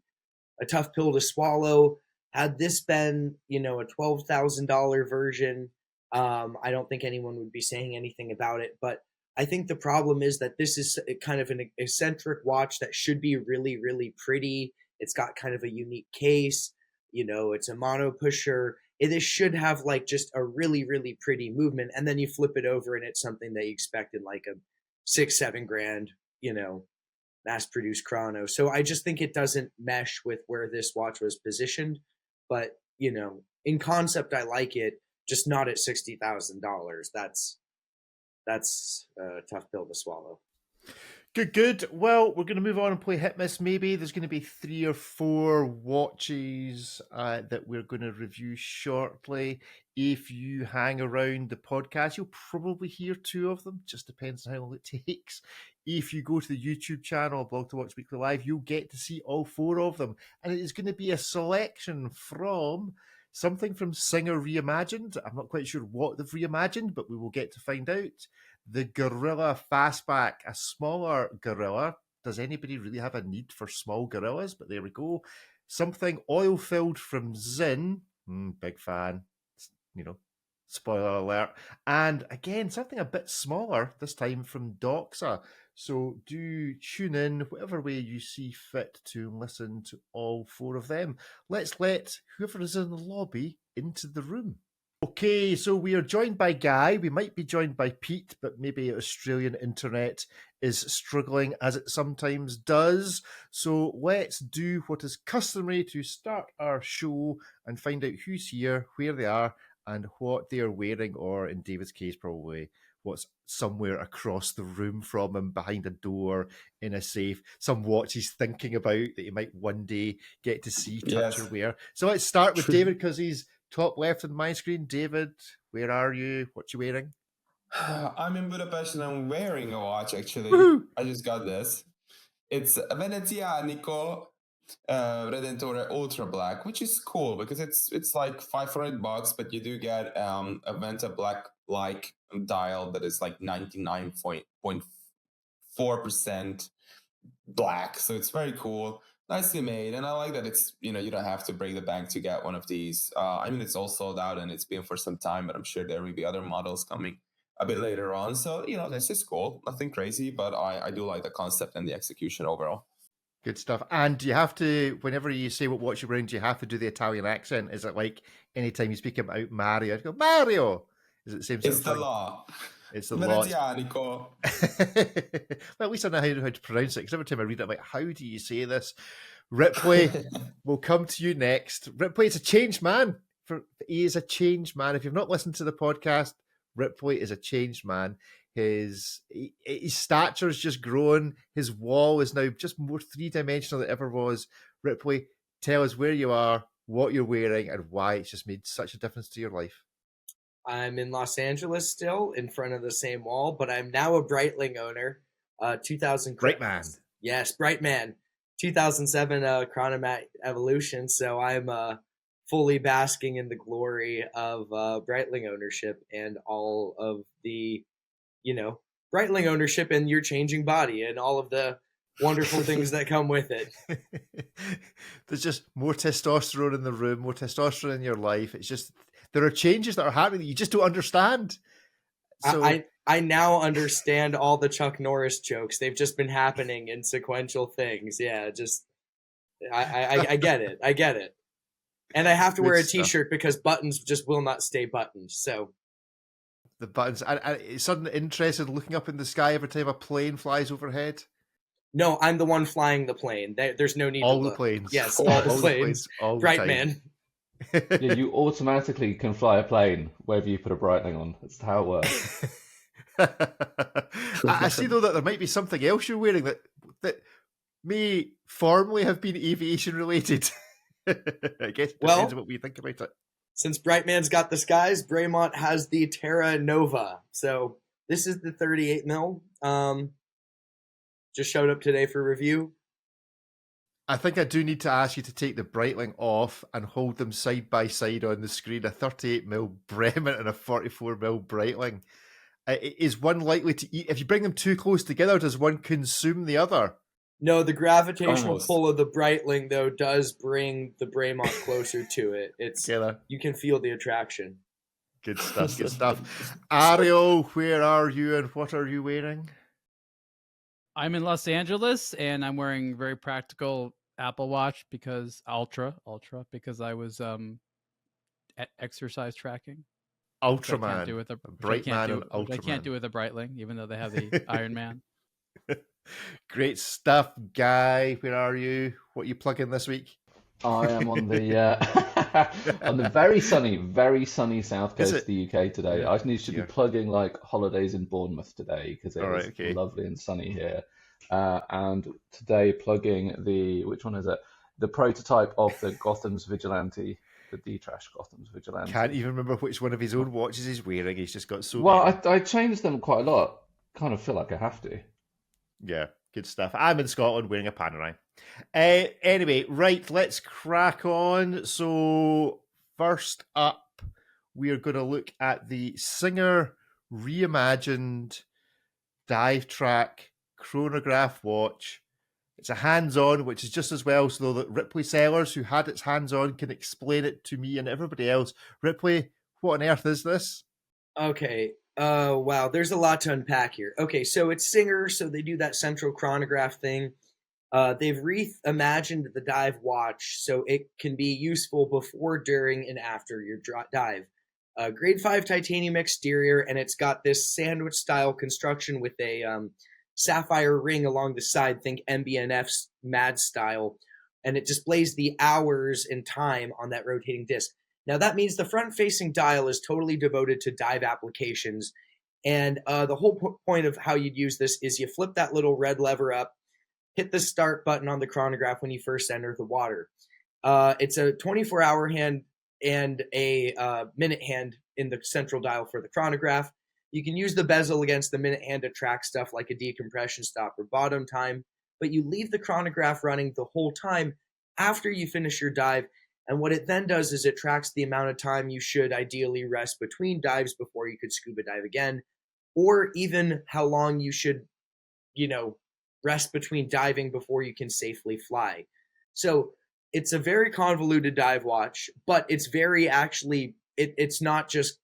a tough pill to swallow. Had this been, a $12,000 version, I don't think anyone would be saying anything about it. But I think the problem is that this is kind of an eccentric watch that should be really, really pretty. It's got kind of a unique case. It's a Monopoussoir. This should have like just a really, really pretty movement. And then you flip it over and it's something that you expect in like a $6-7 grand, mass-produced chrono. So I just think it doesn't mesh with where this watch was positioned. But, in concept, I like it. Just not at $60,000. That's a tough pill to swallow. Good. Well, we're going to move on and play Hit Miss. Maybe there's going to be 3 or 4 watches that we're going to review shortly. If you hang around the podcast, you'll probably hear 2 of them. Just depends on how long it takes. If you go to the YouTube channel, aBlogtoWatch Weekly Live, you'll get to see all 4 of them. And it is going to be a selection from something from Singer Reimagined. I'm not quite sure what they've reimagined, but we will get to find out. The Gorilla Fastback, a smaller gorilla. Does anybody really have a need for small gorillas? But there we go. Something oil-filled from Zinn. Big fan. Spoiler alert. And again, something a bit smaller, this time from Doxa. So do tune in whatever way you see fit to listen to all 4 of them. Let's let whoever is in the lobby into the room. Okay, so we are joined by Guy. We might be joined by Pete, but maybe Australian internet is struggling as it sometimes does. So let's do what is customary to start our show and find out who's here, where they are, and what they are wearing, or in David's case, probably what's somewhere across the room from him, behind a door, in a safe, some watch he's thinking about that you might one day get to see, touch, or wear. So let's start with David, because he's top left on my screen. David, where are you? What you wearing? I'm in Budapest and I'm wearing a watch, actually. Woo-hoo! I just got this. It's a Venezianico Redentore Ultra Black, which is cool because it's like $500, but you do get a Venta Black like dial that is like 99.4% black. So it's very cool. Nicely made, and I like that it's, you don't have to break the bank to get one of these. I mean, it's all sold out and it's been for some time, but I'm sure there will be other models coming a bit later on. So, this is cool. Nothing crazy, but I do like the concept and the execution overall. Good stuff. And you have to, whenever you say what watch you're wearing, do you have to do the Italian accent? Is it like anytime you speak about Mario, you go, Mario? Is it the same sort It's of the thing? law. It's the law. Venezianico. Well, at least I know how to pronounce it, because every time I read it, I'm like, how do you say this? Ripley, we'll come to you next. Ripley is a changed man. He is a changed man. If you've not listened to the podcast, Ripley is a changed man. His stature's just grown. His wall is now just more 3-dimensional than it ever was. Ripley, tell us where you are, what you're wearing, and why it's just made such a difference to your life. I'm in Los Angeles still, in front of the same wall, but I'm now a Breitling owner. 2000 Brightman. Yes, Brightman. 2007 Chrono Evolution. So I'm fully basking in the glory of Breitling ownership and all of the, Breitling ownership and your changing body and all of the wonderful things that come with it. There's just more testosterone in the room, more testosterone in your life. It's just, there are changes that are happening that you just don't understand. So I now understand all the Chuck Norris jokes. They've just been happening in sequential things. Yeah, just I get it. I get it. And I have to wear a t-shirt because buttons just will not stay buttoned. So the buttons. I sudden interest in looking up in the sky every time a plane flies overhead. No, I'm the one flying the plane. There's no need to all look. The planes. Yes, all the planes. Brightman. Yeah, you automatically can fly a plane wherever you put a Breitling on. That's how it works. I see though that there might be something else you're wearing that may formally have been aviation related. I guess it depends on what we think about it. Since Brightman's got the skies, Braymont has the Terra Nova. So this is the 38 mil. Just showed up today for review. I think I do need to ask you to take the Breitling off and hold them side by side on the screen. A 38mm Bremen and a 44mm Breitling. Is one likely to eat? If you bring them too close together, does one consume the other? No, the gravitational pull of the Breitling, though, does bring the Braymont closer to it. It's together. You can feel the attraction. Good stuff, good stuff. Ariel, where are you and what are you wearing? I'm in Los Angeles and I'm wearing very practical Apple Watch because Ultra, because I was exercise tracking. Ultraman. I can't do with a Brightman and Ultraman. I can't do with a Breitling, even though they have the Iron Man. Great stuff, Guy. Where are you? What are you plugging this week? I am on the on the very sunny south coast of the UK today. I need to be plugging like holidays in Bournemouth today because it is lovely and sunny here. and today plugging which one is it? The prototype of the Gotham's Vigilante, the D-Trash Gotham's Vigilante. Can't even remember which one of his own watches he's wearing. He's just got so well, many. I changed them quite a lot. Kind of feel like I have to. Yeah, good stuff. I'm in Scotland wearing a Panerai. Anyway, right, let's crack on. So first up, we are going to look at the Singer reimagined dive track chronograph watch. It's a hands-on, which is just as well so that Ripley sellers who had its hands-on can explain it to me and everybody else. Ripley, what on earth is this? Okay. Wow, there's a lot to unpack here. Okay, so it's Singer, so they do that central chronograph thing. They've reimagined the dive watch so it can be useful before, during, and after your dive. Grade 5 titanium exterior, and it's got this sandwich-style construction with a sapphire ring along the side, think MBNF's Mad style, and it displays the hours and time on that rotating disc. Now that means the front-facing dial is totally devoted to dive applications, and the whole point of how you'd use this is you flip that little red lever up, hit the start button on the chronograph when you first enter the water. It's a 24-hour hand and a minute hand in the central dial for the chronograph. You can use the bezel against the minute hand to track stuff like a decompression stop or bottom time, but you leave the chronograph running the whole time after you finish your dive. And what it then does is it tracks the amount of time you should ideally rest between dives before you could scuba dive again, or even how long you should, rest between diving before you can safely fly. So it's a very convoluted dive watch, but it's very it's not just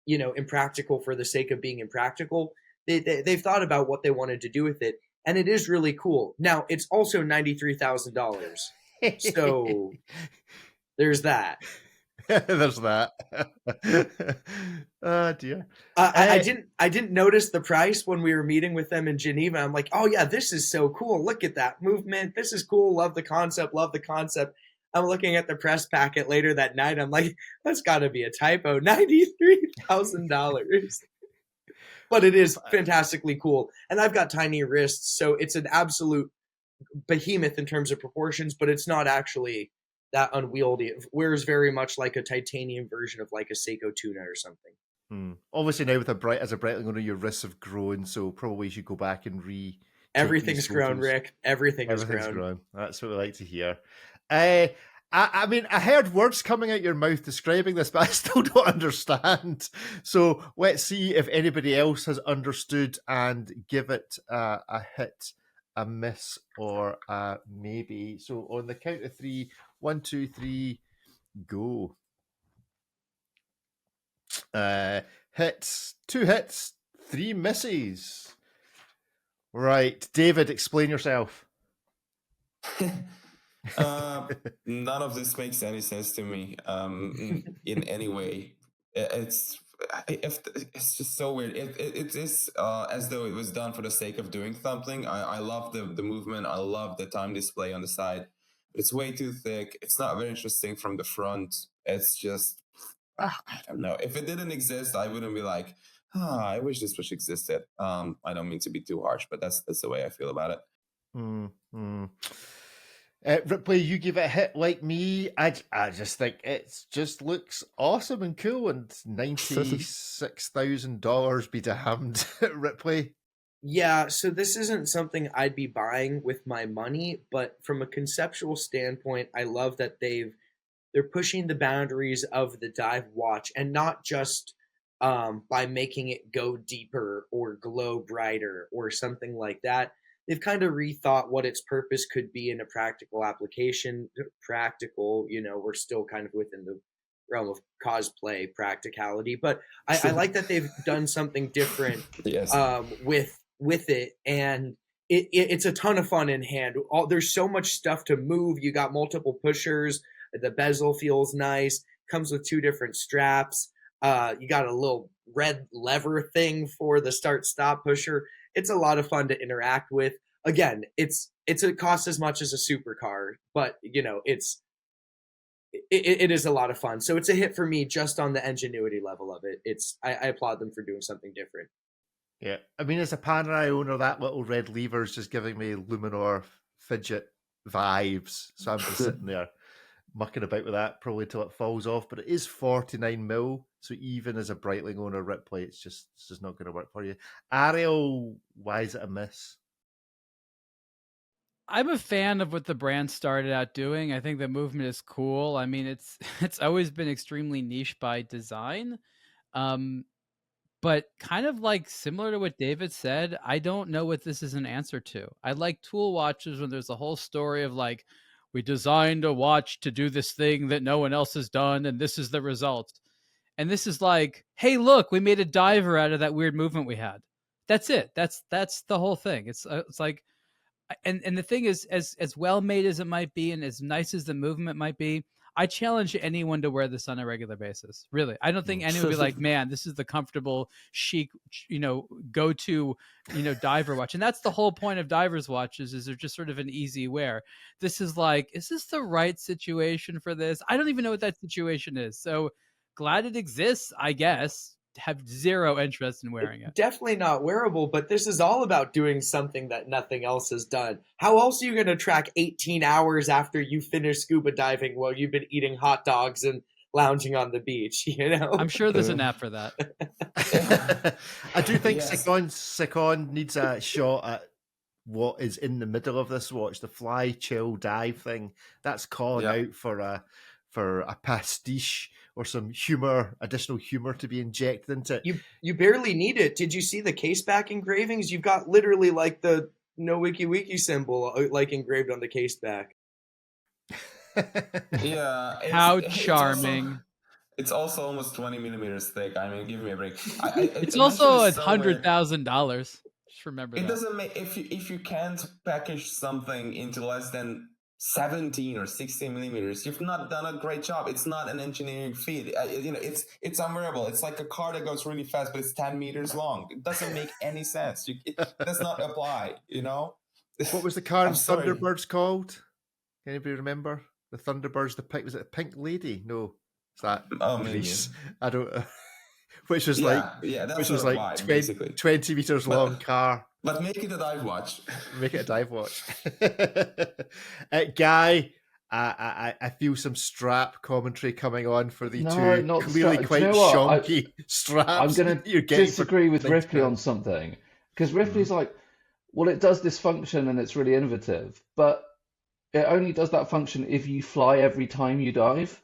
impractical for the sake of being impractical. They've thought about what they wanted to do with it, and it is really cool. Now, it's also $93,000. So there's that. There's that. Oh dear. I didn't notice the price when we were meeting with them in Geneva. I'm like, oh yeah, this is so cool. Look at that movement. This is cool. Love the concept. I'm looking at the press packet later that night. I'm like, that's got to be a typo. $93,000. But it is fantastically cool. And I've got tiny wrists, so it's an absolute behemoth in terms of proportions, but it's not actually that unwieldy. It wears very much like a titanium version of like a Seiko Tuna or something. Obviously now with as a Breitling owner, your wrists have grown, so probably you should go back and Everything's grown, Rick. Everything's grown. That's what we like to hear. I mean, I heard words coming out your mouth describing this, but I still don't understand. So let's see if anybody else has understood and give it a hit, a miss, or a maybe. So on the count of 3, 1, 2, 3, go. Hits, 2 hits, 3 misses. Right, David, explain yourself. None of this makes any sense to me in any way. It's just so weird. It is as though it was done for the sake of doing something. I love the movement. I love the time display on the side. It's way too thick. It's not very interesting from the front. It's just, I don't know. If it didn't exist, I wouldn't be like, I wish this wish existed. I don't mean to be too harsh, but that's the way I feel about it. Ripley, you give it a hit like me. I just think it just looks awesome and cool, and $96,000 be damned. Ripley? Yeah, so this isn't something I'd be buying with my money, but from a conceptual standpoint, I love that they're pushing the boundaries of the dive watch, and not just by making it go deeper or glow brighter or something like that. They've kind of rethought what its purpose could be in a practical application. Practical, we're still kind of within the realm of cosplay practicality, but I like that they've done something different. Yes. With it, and it's a ton of fun in hand. There's so much stuff to move. You got multiple pushers. The bezel feels nice. Comes with 2 different straps. You got a little red lever thing for the start-stop pusher. It's a lot of fun to interact with. Again, it costs as much as a supercar, but it is a lot of fun. So it's a hit for me just on the ingenuity level of it. I applaud them for doing something different. Yeah, I mean, as a Panerai owner, that little red lever is just giving me Luminor fidget vibes. So I'm just sitting there mucking about with that probably till it falls off. But it is 49 mil, so even as a Breitling owner, Ripley, it's just not going to work for you. Ariel, why is it a miss? I'm a fan of what the brand started out doing. I think the movement is cool. I mean, it's always been extremely niche by design. But kind of like similar to what David said, I don't know what this is an answer to. I like tool watches when there's a whole story of like, we designed a watch to do this thing that no one else has done, and this is the result. And this is like, hey, look, we made a diver out of that weird movement we had. That's it. That's the whole thing. It's like, and the thing is, as well made as it might be, and as nice as the movement might be, I challenge anyone to wear this on a regular basis. Really, I don't think anyone would be like, man, this is the comfortable, chic, go to, diver watch. And that's the whole point of divers watches, is they're just sort of an easy wear. This is like, is this the right situation for this? I don't even know what that situation is. So glad it exists, I guess. Have zero interest in wearing it. Definitely not wearable, but this is all about doing something that nothing else has done. How else are you going to track 18 hours after you finish scuba diving while you've been eating hot dogs and lounging on the beach? I'm sure there's an app for that. I do think Sikon needs a shot at what is in the middle of this watch, the fly, chill, dive thing. That's calling out for a pastiche or some additional humor to be injected into it. You barely need it. Did you see the case back engravings? You've got literally like the no wiki wiki symbol like engraved on the case back. Yeah. How charming. It's also almost 20 millimeters thick. I mean, give me a break. It's also $100,000. Just remember that. It doesn't make, if you can't package something into less than 17 or 16 millimeters, you've not done a great job. It's not an engineering feat. It's unwearable. It's like a car that goes really fast, but it's 10 meters long. It doesn't make any sense. It does not apply. What was the car in Thunderbirds called? Can anybody remember the Thunderbirds? Was it a Pink Lady? No, it's that. I don't. Which was which was like 20 meters long car. But make it a dive watch. Make it a dive watch. Guy, I feel some strap commentary coming on for the two clearly quite shonky straps. I'm going to disagree with Ripley on something. Because Ripley's like, well, it does this function and it's really innovative. But it only does that function if you fly every time you dive.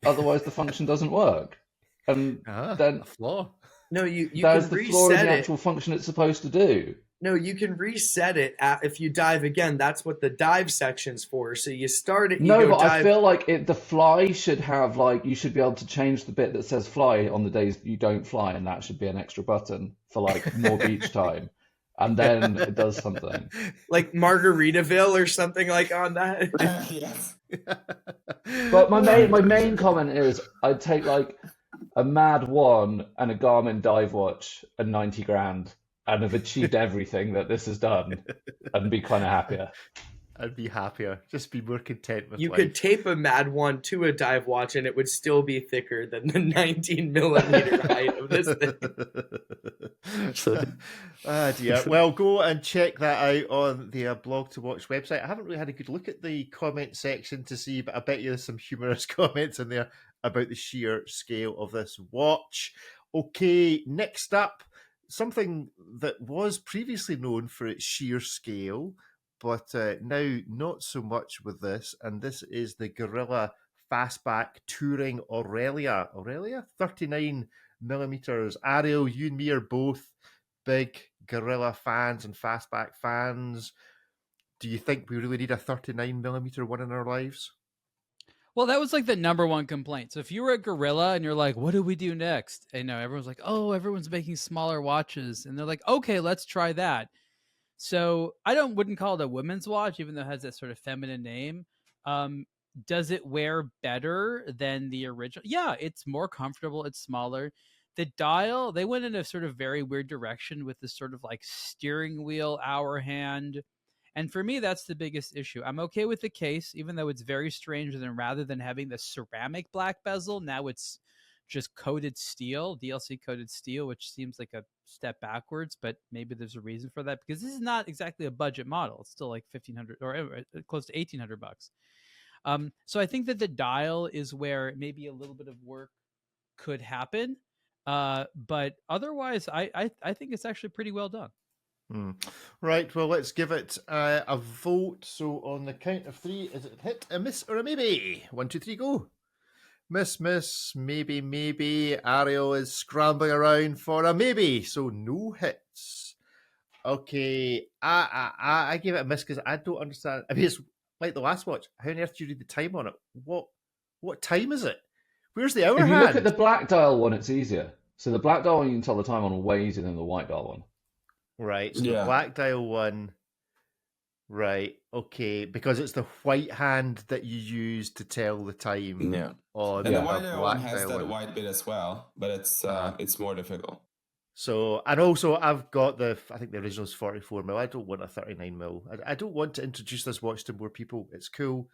Otherwise, the function doesn't work. And then a flaw. No, you that's can the flaw in reset the it. actual function it's supposed to do. No, you can reset it if you dive again. That's what the dive section's for. So you start it. I feel like the fly should have you should be able to change the bit that says fly on the days you don't fly, and that should be an extra button for more beach time. And then it does something like Margaritaville or something like on that. Yes. But my main comment is I'd take a Mad 1 and a Garmin dive watch and 90 grand and have achieved everything that this has done and be kind of happier. I'd be happier. Just be more content with You life. could tape a Mad 1 to a dive watch and it would still be thicker than the 19 millimeter height of this thing. Dear. Well, go and check that out on the aBlogtoWatch website. I haven't really had a good look at the comment section to see, but I bet you there's some humorous comments in there about the sheer scale of this watch. Okay, next up, something that was previously known for its sheer scale, but now not so much with this, and this is the Gorilla Fastback Touring Aurelia. 39 millimeters. Ariel, you and me are both big Gorilla fans and Fastback fans. Do you think we really need a 39 millimeter one in our lives? Well, that was like the number one complaint. So if you were a Gorilla and you're like, what do we do next? And everyone's like, oh, everyone's making smaller watches. And they're like, okay, let's try that. So I wouldn't call it a women's watch, even though it has that sort of feminine name. Does it wear better than the original? Yeah, it's more comfortable. It's smaller. The dial, they went in a sort of very weird direction with this sort of like steering wheel hour hand. And for me, that's the biggest issue. I'm okay with the case, even though it's very strange. And then rather than having the ceramic black bezel, now it's just coated steel, DLC coated steel, which seems like a step backwards, but maybe there's a reason for that because this is not exactly a budget model. It's still like $1,500 or close to $1,800. So I think that the dial is where maybe a little bit of work could happen. But otherwise, I think it's actually pretty well done. Right, well, let's give it a vote. So on the count of 3, is it a hit, a miss, or a maybe? 1, 2, 3, go. Miss, maybe. Ariel is scrambling around for a maybe, so no hits. Okay, I gave it a miss because I don't understand. I mean, it's like the last watch. How on earth do you read the time on it? What time is it? Where's the hour hand? If you look at the black dial one, it's easier. So the black dial one, you can tell the time on way easier than the white dial one. Right, so the black dial one. Right, okay, because it's the white hand that you use to tell the time. Yeah. On And the the white black one has dial that one. white bit as well, but it's more difficult. So, and also I've got I think the original is 44mm. I don't want a 39mm. I don't want to introduce this watch to more people. It's cool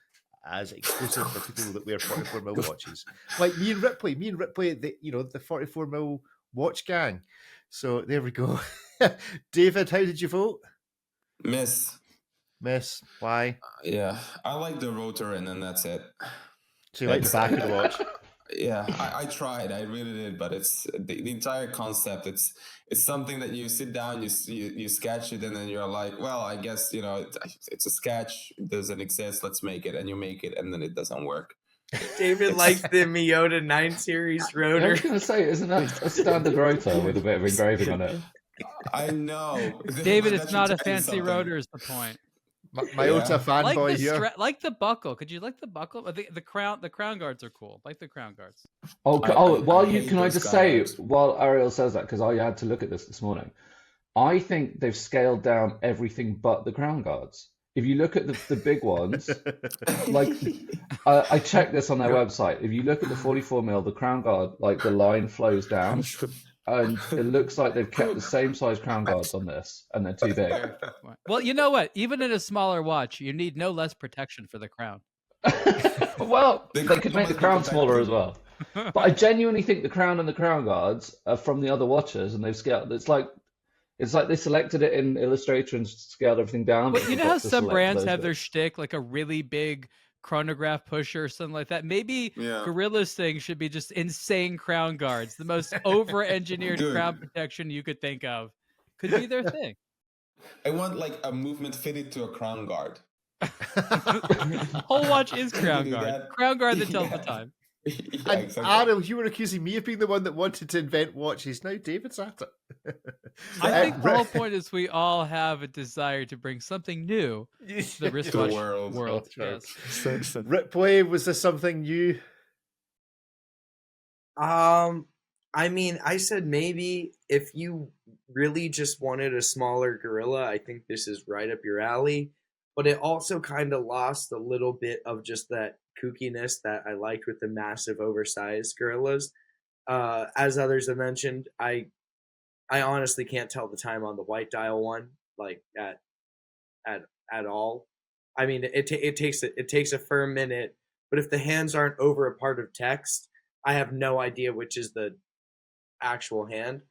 as exclusive for people that wear 44mm watches. Like me and Ripley, the 44mm watch gang. So there we go. David, how did you vote? Miss. Why? Yeah, I like the rotor and then that's it. So you like the back of the watch? Yeah, I tried. I really did, but it's the entire concept. It's something that you sit down, you sketch it, and then you're like, well, I guess it's a sketch. It doesn't exist. Let's make it, and you make it, and then it doesn't work. David likes the Miyota 9 series rotor. I was going to say, isn't that a standard rotor with a bit of engraving on it? I know, David. It's not a fancy rotor. Is the point? Miyota fanboy here. Like the buckle. Could you like the buckle? The crown guards are cool. Like the crown guards. Can I just say, while Ariel says that, because I had to look at this morning, I think they've scaled down everything but the crown guards. If you look at the big ones, like I checked this on their website. If you look at the 44mm, the crown guard, like the line flows down. And it looks like they've kept the same size crown guards on this, and they're too big. Well, you know what? Even in a smaller watch, you need no less protection for the crown. Well, they could make the crown smaller as well. But I genuinely think the crown and the crown guards are from the other watches, and they've scaled. It's like they selected it in Illustrator and scaled everything down. But you know how some brands have their shtick, like a really big chronograph pusher or something like that. Maybe Gorilla's thing should be just insane crown guards, the most over-engineered crown protection you could think of. Could be their thing. I want like a movement fitted to a crown guard. Whole watch is crown guard. Crown guard that tells the time. Yeah, exactly. Ariel, you were accusing me of being the one that wanted to invent watches. Now David's at it. I think the whole point is we all have a desire to bring something new to the wristwatch world. Yes. Ripley, was this something new? I mean, I said maybe if you really just wanted a smaller gorilla, I think this is right up your alley. But it also kind of lost a little bit of just that kookiness that I liked with the massive oversized gorillas. As others have mentioned, I honestly can't tell the time on the white dial one, like at all. I mean, it takes a firm minute, but if the hands aren't over a part of text, I have no idea which is the actual hand.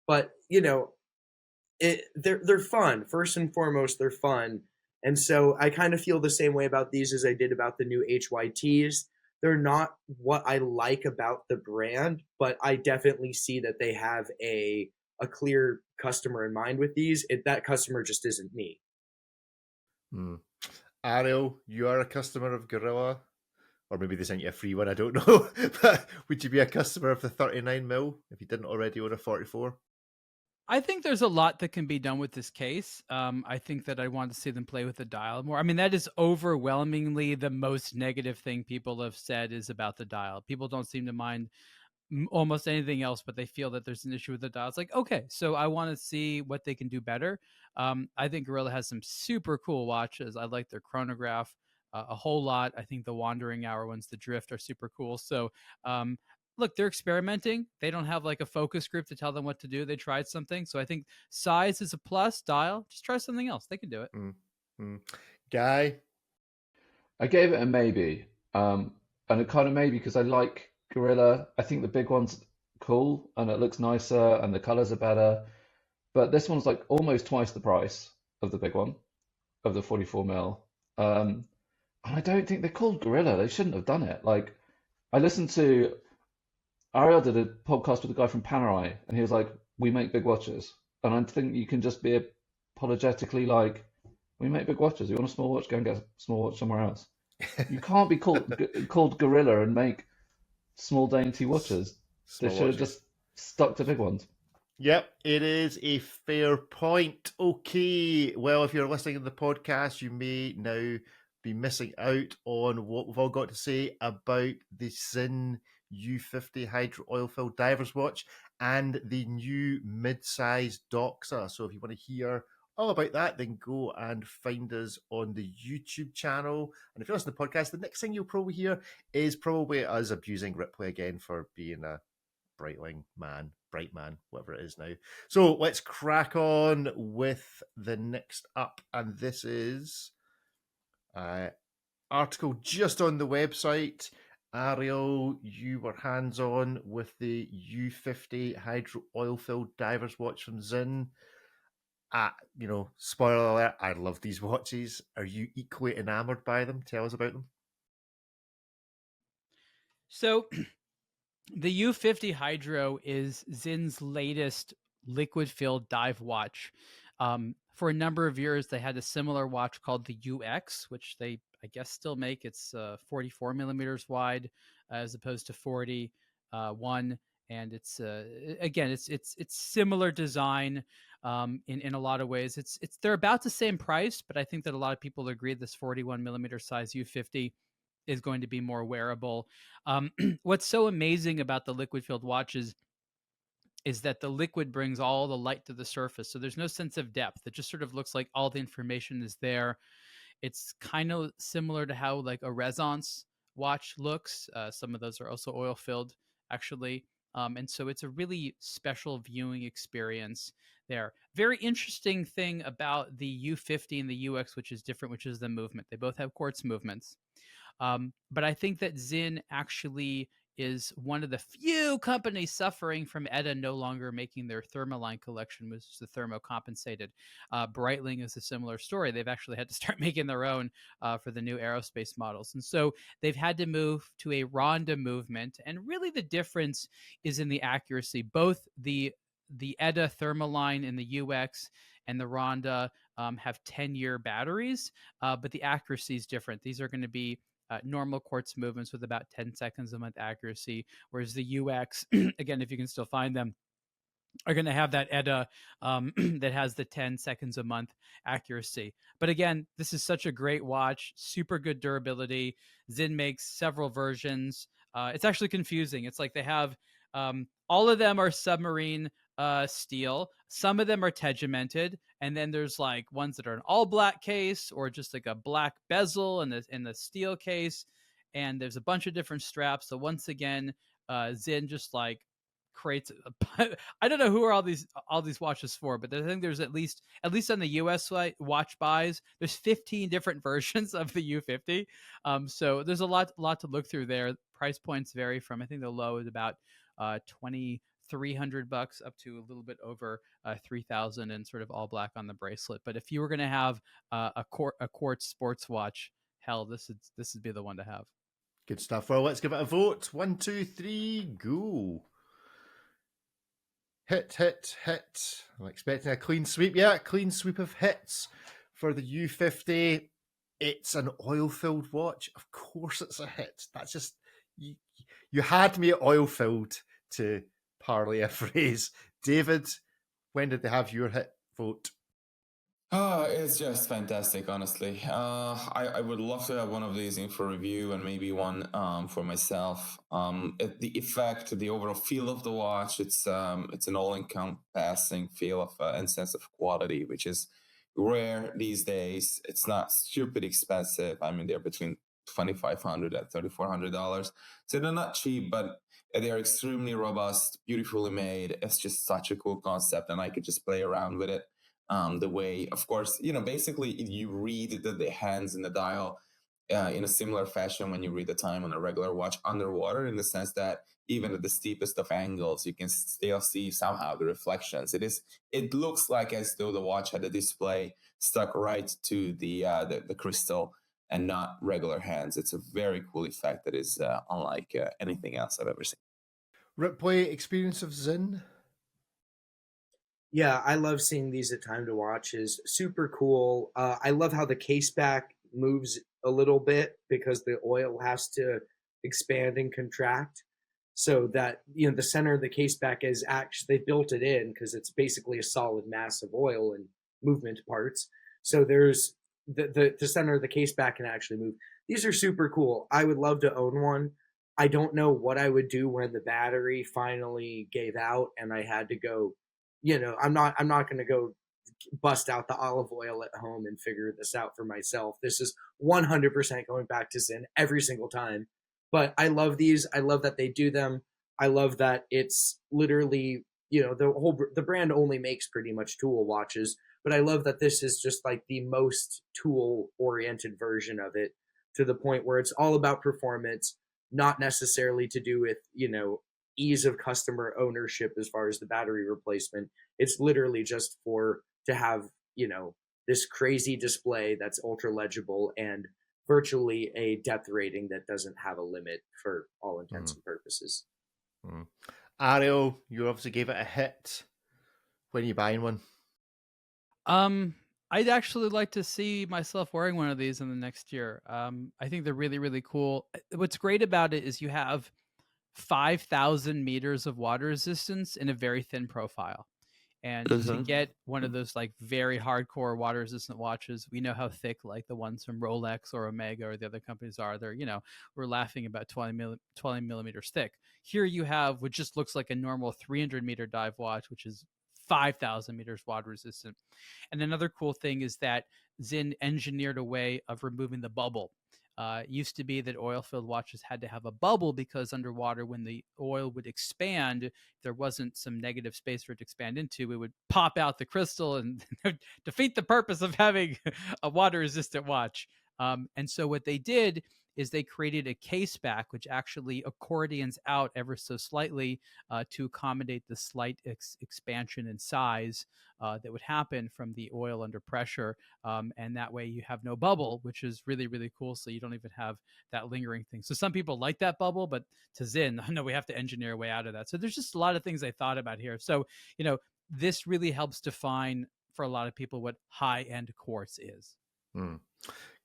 But they're fun. First and foremost, they're fun. And so I kind of feel the same way about these as I did about the new HYTs. They're not what I like about the brand, but I definitely see that they have a clear customer in mind with these. That customer just isn't me. Ariel, you are a customer of Gorilla, or maybe they sent you a free one, I don't know. But would you be a customer of the 39mm if you didn't already own a 44? I think there's a lot that can be done with this case. I think that I want to see them play with the dial more. I mean, that is overwhelmingly the most negative thing people have said is about the dial. People don't seem to mind almost anything else, but they feel that there's an issue with the dial. It's like, okay, so I want to see what they can do better. I think Gorilla has some super cool watches. I like their chronograph a whole lot. I think the Wandering Hour ones, the Drift, are super cool. So, look, they're experimenting. They don't have like a focus group to tell them what to do. They tried something. So I think size is a plus. Dial, just try something else. They can do it. Guy? I gave it a maybe. And it kind of maybe because I like Gorilla. I think the big one's cool and it looks nicer and the colors are better. but this one's like almost twice the price of the big one, of the 44mm. And I don't think they're called Gorilla. They shouldn't have done it. Like, I listened to Ariel did a podcast with a guy from Panerai, and he was like, "We make big watches," and I think you can just be apologetically like, "We make big watches. You want a small watch? Go and get a small watch somewhere else." You can't be called Gorilla and make small dainty watches. They should have just stuck to big ones. Yep, it is a fair point. Okay, well, if you're listening to the podcast, you may now be missing out on what we've all got to say about the Zin U50 Hydro Oil-Filled Diver's Watch and the new mid-size Doxa. So if you want to hear all about that, then go and find us on the YouTube channel. And if you're listening to the podcast, the next thing you'll probably hear is probably us abusing Ripley again for being a Breitling man, bright man, whatever it is now. So let's crack on with the next up. And this is an article just on the website. Ariel, you were hands-on with the U50 Hydro Oil-Filled Diver's Watch from Zin. Spoiler alert, I love these watches. Are you equally enamored by them? Tell us about them. So the U50 Hydro is Zin's latest liquid-filled dive watch. For a number of years, they had a similar watch called the UX, which they, I guess, still make. It's 44 millimeters wide as opposed to 41, and it's again, it's similar design in a lot of ways. They're about the same price, but I think that a lot of people agree this 41 millimeter size U50 is going to be more wearable. What's so amazing about the liquid-filled watches is that the liquid brings all the light to the surface. So there's no sense of depth. It just sort of looks like all the information is there. It's kind of similar to how like a Resonance watch looks. Some of those are also oil-filled, actually. And so it's a really special viewing experience there. Very interesting thing about the U50 and the UX, which is different, which is the movement. They both have quartz movements. But I think that Zin actually is one of the few companies suffering from ETA no longer making their Thermaline collection, which is the thermocompensated. Breitling is a similar story. They've actually had to start making their own for the new aerospace models. And so they've had to move to a Ronda movement. And really the difference is in the accuracy. Both the ETA Thermaline in the UX and the Ronda have 10-year batteries, but the accuracy is different. These are going to be normal quartz movements with about 10 seconds a month accuracy, whereas the UX, again, if you can still find them, are going to have that ETA that has the 10 seconds a month accuracy. But again, this is such a great watch, super good durability. Zin makes several versions. It's actually confusing. It's like they have all of them are submarine steel. Some of them are tegimented, and then there's like ones that are an all black case or just like a black bezel in the steel case, and there's a bunch of different straps. So once again, Zin just like creates I don't know who are all these watches for, but I think there's at least on the US watch buys, there's 15 different versions of the U50. So there's a lot to look through there. Price points vary from, I think the low is about $2,300 up to a little bit over 3,000 and sort of all black on the bracelet. But if you were going to have a quartz sports watch, hell, this would be the one to have. Good stuff. Well, let's give it a vote. 1, 2, 3, go. Hit. I'm expecting a clean sweep. Yeah, clean sweep of hits for the U50. It's an oil-filled watch. Of course it's a hit. That's just... You had me at oil-filled to parlay a phrase. David, when did they have your hit vote? It's just fantastic, honestly. I would love to have one of these in for review and maybe one for myself. The effect, the overall feel of the watch, it's an all-encompassing feel of and sense of quality, which is rare these days. It's not stupid expensive. I mean, they're between $2,500 and $3,400, so they're not cheap, but they are extremely robust, beautifully made. It's just such a cool concept, and I could just play around with it. The way, of course, basically you read the hands in the dial, in a similar fashion when you read the time on a regular watch underwater, in the sense that even at the steepest of angles, you can still see somehow the reflections. It looks like as though the watch had a display stuck right to the crystal and not regular hands. It's a very cool effect that is unlike anything else I've ever seen. Ripley, experience of Zin? Yeah, I love seeing these at Time to Watch. Is super cool. I love how the case back moves a little bit because the oil has to expand and contract. So that, the center of the case back is actually, they built it in because it's basically a solid mass of oil and movement parts. So there's the center of the case back can actually move. These are super cool. I would love to own one. I don't know what I would do when the battery finally gave out and I had to go. I'm not going to go bust out the olive oil at home and figure this out for myself. This is 100% going back to Zin every single time. But I love these. I love that they do them. I love that it's literally, the brand only makes pretty much tool watches, but I love that this is just like the most tool oriented version of it, to the point where it's all about performance, not necessarily to do with, ease of customer ownership as far as the battery replacement. It's literally just to have, this crazy display that's ultra legible and virtually a depth rating that doesn't have a limit for all intents and purposes. Ariel, you obviously gave it a hit. When are you buying one? I'd actually like to see myself wearing one of these in the next year. I think they're really, really cool. What's great about it is you have 5,000 meters of water resistance in a very thin profile. And to get one of those like very hardcore water resistant watches, we know how thick like the ones from Rolex or Omega or the other companies are. They're, we're laughing about 20 millimeters thick. Here you have what just looks like a normal 300 meter dive watch, which is 5,000 meters water resistant. And another cool thing is that Zin engineered a way of removing the bubble. Used to be that oil-filled watches had to have a bubble because underwater, when the oil would expand, if there wasn't some negative space for it to expand into, it would pop out the crystal and defeat the purpose of having a water-resistant watch. And so what they did is they created a case back, which actually accordions out ever so slightly to accommodate the slight expansion in size that would happen from the oil under pressure. And that way you have no bubble, which is really, really cool. So you don't even have that lingering thing. So some people like that bubble, but to Zin, no, we have to engineer a way out of that. So there's just a lot of things I thought about here. So, this really helps define for a lot of people what high-end quartz is.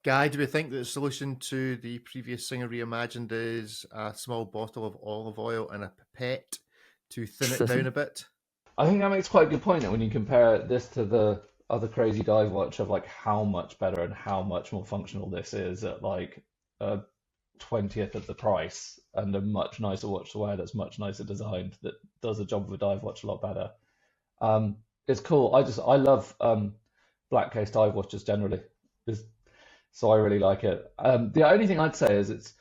Guy, do we think that the solution to the previous Singer Reimagined is a small bottle of olive oil and a pipette to thin it down a bit? I think that makes quite a good point that when you compare this to the other crazy dive watch of like how much better and how much more functional this is at like a 20th of the price and a much nicer watch to wear that's much nicer designed that does the job of a dive watch a lot better. It's cool. I love black case dive watches generally. So I really like it. The only thing I'd say is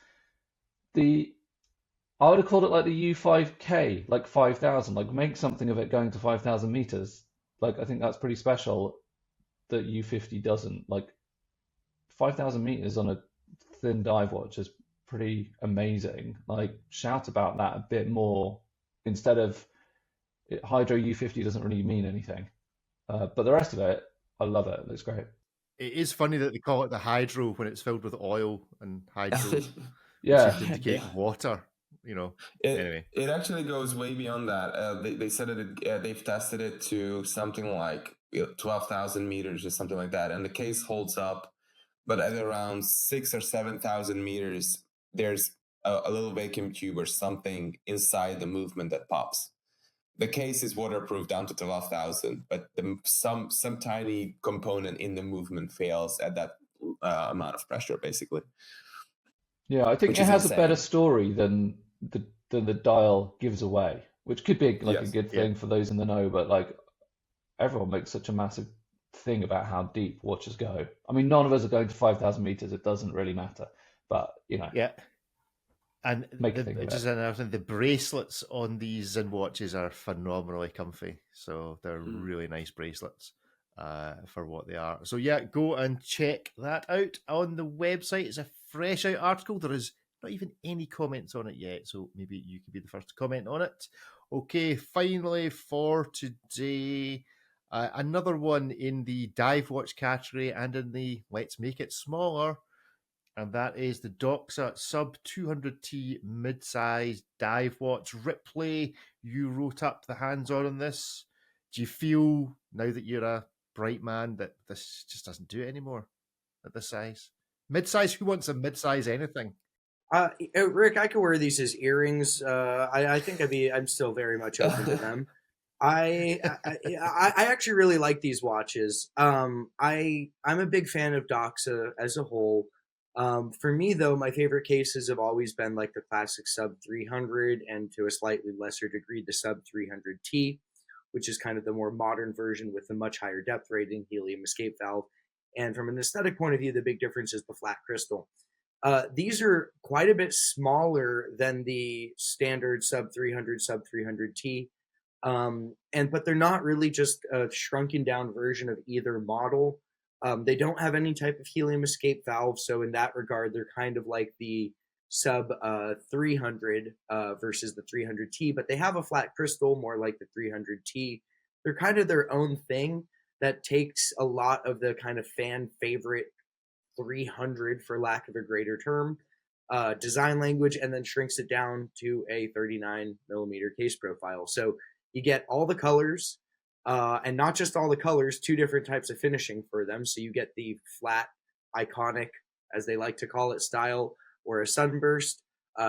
I would have called it like the U5K, like 5,000, like make something of it going to 5,000 meters. Like I think that's pretty special that U50 doesn't. Like 5,000 meters on a thin dive watch is pretty amazing. Like shout about that a bit more instead of Hydro U50 doesn't really mean anything. But the rest of it, I love it. It looks great. It is funny that they call it the hydro when it's filled with oil, and hydro Yeah. seems to indicate water. Anyway, it actually goes way beyond that. They said that they've tested it to something like 12,000 meters or something like that, and the case holds up. But at around 6,000 or 7,000 meters, there's a little vacuum tube or something inside the movement that pops. The case is waterproof down to 12,000, but some tiny component in the movement fails at that amount of pressure, basically. Yeah, I think it has a better story than the dial gives away, which could be like a good thing for those in the know. But like everyone makes such a massive thing about how deep watches go. I mean, none of us are going to 5,000 meters. It doesn't really matter. But yeah. And just another thing, the bracelets on these Zin watches are phenomenally comfy. So they're really nice bracelets for what they are. So yeah, go and check that out on the website. It's a fresh out article. There is not even any comments on it yet, so maybe you could be the first to comment on it. Okay, finally for today, another one in the dive watch category and in the let's make it smaller, and that is the Doxa sub 200T mid-size dive watch. Ripley, you wrote up the hands-on this. Do you feel, now that you're a bright man, that this just doesn't do it anymore at this size? Mid-size, who wants a mid-size anything? Rick, I could wear these as earrings. I think I'm still very much open to them. I actually really like these watches. I'm a big fan of Doxa as a whole. For me, though, my favorite cases have always been like the classic sub 300 and to a slightly lesser degree the sub 300T, which is kind of the more modern version with a much higher depth rating, helium escape valve. And from an aesthetic point of view, the big difference is the flat crystal. These are quite a bit smaller than the standard sub 300, sub 300T. But they're not really just a shrunken down version of either model. They don't have any type of helium escape valve. So in that regard, they're kind of like the sub 300 versus the 300T, but they have a flat crystal more like the 300T. They're kind of their own thing that takes a lot of the kind of fan favorite 300, for lack of a greater term, design language, and then shrinks it down to a 39 millimeter case profile. So you get all the colors, and not just all the colors, two different types of finishing for them. So you get the flat, iconic, as they like to call it, style, or a sunburst,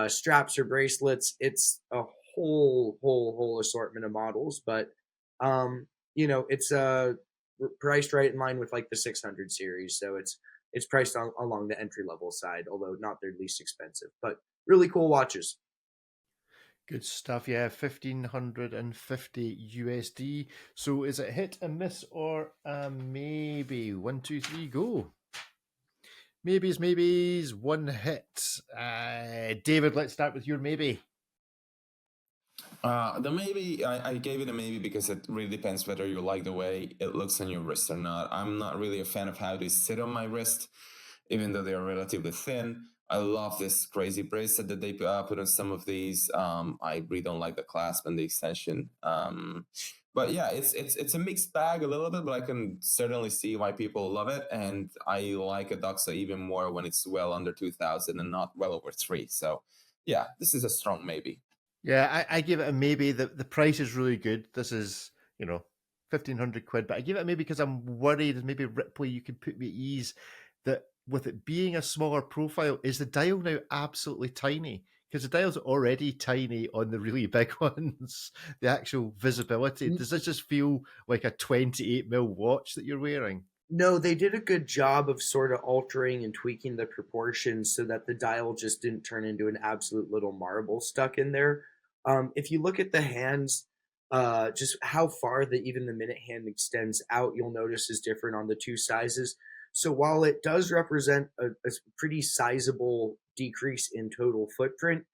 straps or bracelets. It's a whole assortment of models, but it's priced right in line with like the 600 series. So it's priced along the entry level side, although not their least expensive, but really cool watches. Good stuff. Yeah, 1,550 USD. So is it hit and miss or maybe? 1, 2, 3, go. Maybes, one hit. David, let's start with your maybe. The maybe, I gave it a maybe because it really depends whether you like the way it looks on your wrist or not. I'm not really a fan of how they sit on my wrist, even though they are relatively thin. I love this crazy bracelet that they put on some of these. I really don't like the clasp and the extension. But yeah, it's a mixed bag a little bit, but I can certainly see why people love it. And I like a Doxa even more when it's well under 2,000 and not well over 3. So yeah, this is a strong maybe. Yeah, I give it a maybe. The price is really good. This is, 1,500 quid, but I give it a maybe because I'm worried maybe Ripley, you can put me at ease that with it being a smaller profile, is the dial now absolutely tiny? Because the dial's already tiny on the really big ones. The actual visibility, does this just feel like a 28mm watch that you're wearing? No, they did a good job of sort of altering and tweaking the proportions so that the dial just didn't turn into an absolute little marble stuck in there. If you look at the hands, just how far even the minute hand extends out, you'll notice is different on the two sizes. So while it does represent a pretty sizable decrease in total footprint,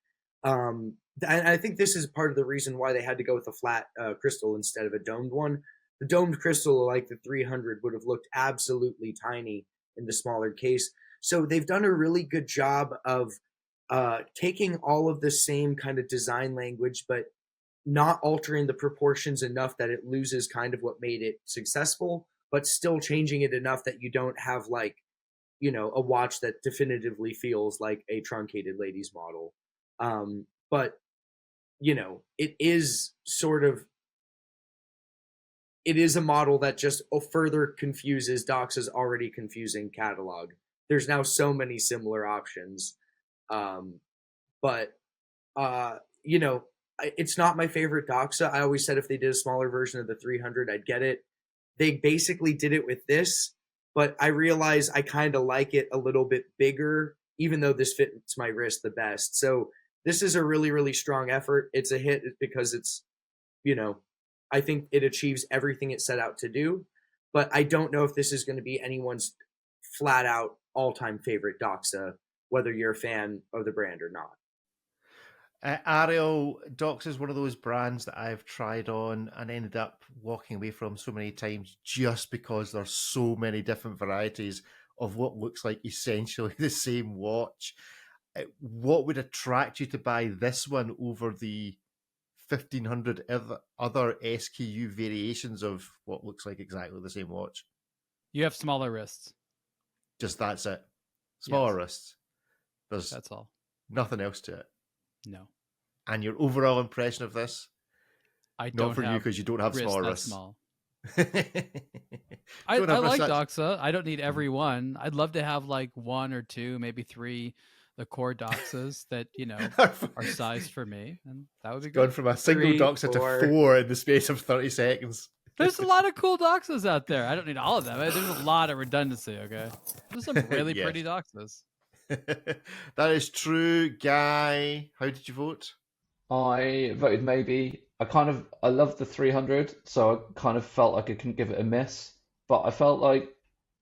and I think this is part of the reason why they had to go with a flat crystal instead of a domed one. The domed crystal, like the 300, would have looked absolutely tiny in the smaller case. So they've done a really good job of taking all of the same kind of design language, but not altering the proportions enough that it loses kind of what made it successful, but still changing it enough that you don't have a watch that definitively feels like a truncated ladies model. But it is a model that just further confuses Doxa's already confusing catalog. There's now so many similar options. It's not my favorite Doxa. I always said if they did a smaller version of the 300, I'd get it. They basically did it with this, but I realize I kind of like it a little bit bigger, even though this fits my wrist the best. So this is a really, really strong effort. It's a hit because it's, I think it achieves everything it set out to do, but I don't know if this is going to be anyone's flat out all-time favorite Doxa, whether you're a fan of the brand or not. Ariel, Doxa is one of those brands that I've tried on and ended up walking away from so many times just because there's so many different varieties of what looks like essentially the same watch. What would attract you to buy this one over the 1,500 other SKU variations of what looks like exactly the same watch? You have smaller wrists. Just that's it. Smaller Yes. wrists. That's all. Nothing else to it. No. And your overall impression of this? I Not don't for have you because you don't have wrists small that wrists. small. Don't I have like wrists that- Doxa. I don't need every one. I'd love to have like 1 or 2, maybe 3, the core Doxas that, are sized for me. And that would be Gone good. from a single 3, Doxa to 4. 4 in the space of 30 seconds. There's a lot of cool Doxas out there. I don't need all of them. There's a lot of redundancy, okay? There's some really Yes. pretty Doxas. That is true. Guy, how did you vote? I voted maybe. I love the 300, so I kind of felt like I couldn't give it a miss. But I felt like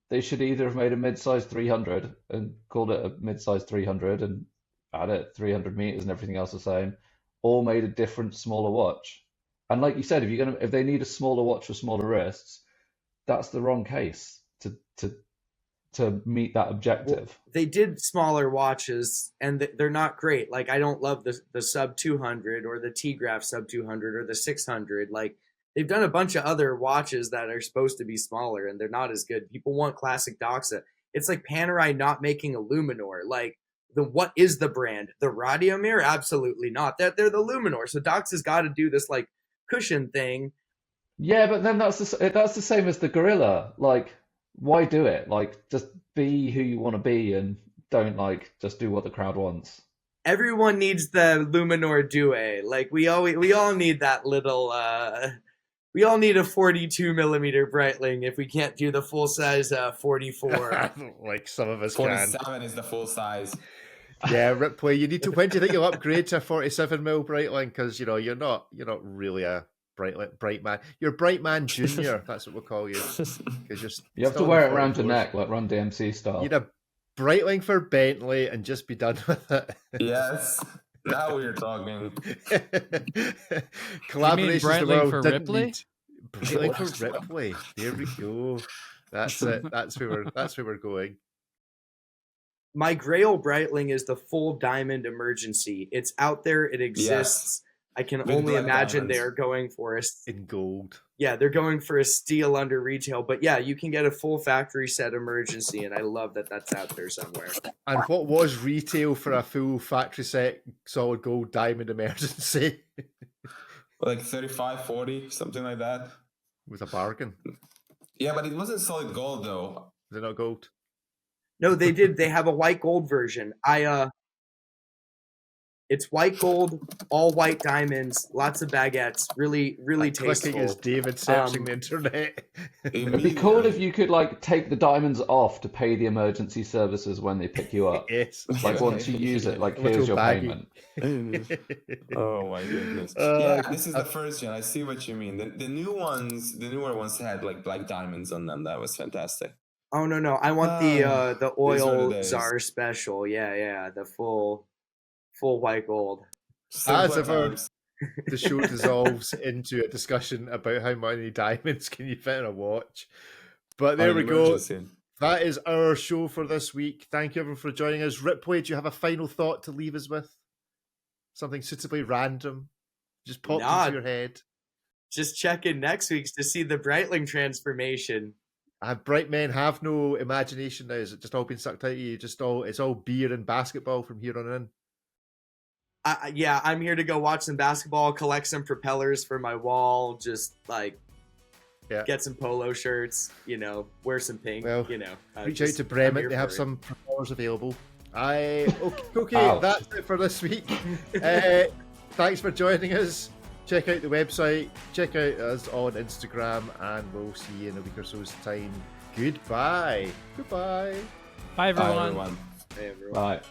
they should either have made a mid-size 300 and called it a mid-size 300 and had it 300 meters and everything else the same, or made a different smaller watch. And like you said, if they need a smaller watch with smaller wrists, that's the wrong case to meet that objective. Well, they did smaller watches, and they're not great. Like, I don't love the sub 200 or the T-Graph sub 200 or the 600. Like, they've done a bunch of other watches that are supposed to be smaller, and they're not as good. People want classic Doxa. It's like Panerai not making a Luminor. Like, what is the brand? The Radiomir? Absolutely not. They're the Luminor. So Doxa's got to do this like cushion thing. Yeah, but then that's the same as the Gorilla. Like, why do it? Like, just be who you want to be and don't just do what the crowd wants. Everyone needs the Luminor Due. Like, we all need that little. We all need a 42 millimeter Breitling if we can't do the full size 44. Like some of us 47 is the full size. Yeah, Ripley, you need to. When do you think you'll upgrade to a 47 mil Breitling? Because you're not really a bright man. You're Bright Man Junior. That's what we'll call you. Because you have to wear it around your neck like Run DMC style. You need a Breitling for Bentley and just be done with it. Yes. Now we're talking. Collaborations Breitling the world for didn't Ripley? need. Breitling for Ripley. There we go. That's it. That's where we're going. My Grail Breitling is the full diamond emergency. It's out there. It exists. I can With only black imagine diamonds. they're going for In gold. Yeah, they're going for a steal under retail. But yeah, you can get a full factory set emergency, and I love that that's out there somewhere. And what was retail for a full factory set solid gold diamond emergency? Like 35, 40, something like that. It was a bargain. Yeah, but it wasn't solid gold though. Is it not gold? No, they did. They have a white gold version. It's white gold, all white diamonds, lots of baguettes, really, really tasteful. Clicking is David searching the internet. It'd be cool if you could take the diamonds off to pay the emergency services when they pick you up. Yes. Once you use it, here's little your baggie. payment. Oh my goodness. Yeah, this is the first gen. I see what you mean. The newer ones had black diamonds on them. That was fantastic. Oh no, I want the oil days. czar special. Yeah, the full white gold. As ever, the show dissolves into a discussion about how many diamonds can you fit in a watch. But there we go. That is our show for this week. Thank you everyone for joining us. Ripley, do you have a final thought to leave us with? Something suitably random? Just popped into your head. Just check in next week to see the Breitling transformation. Bright men have no imagination now. Is it just all been sucked out of you? It's all beer and basketball from here on in. Yeah, I'm here to go watch some basketball, collect some propellers for my wall, just get some polo shirts, wear some pink, Well, reach out to Bremen. They have some propellers available. Okay, that's it for this week. Thanks for joining us. Check out the website, check out us on Instagram, and we'll see you in a week or so's time. Goodbye. Bye, everyone. Hey, everyone. Bye.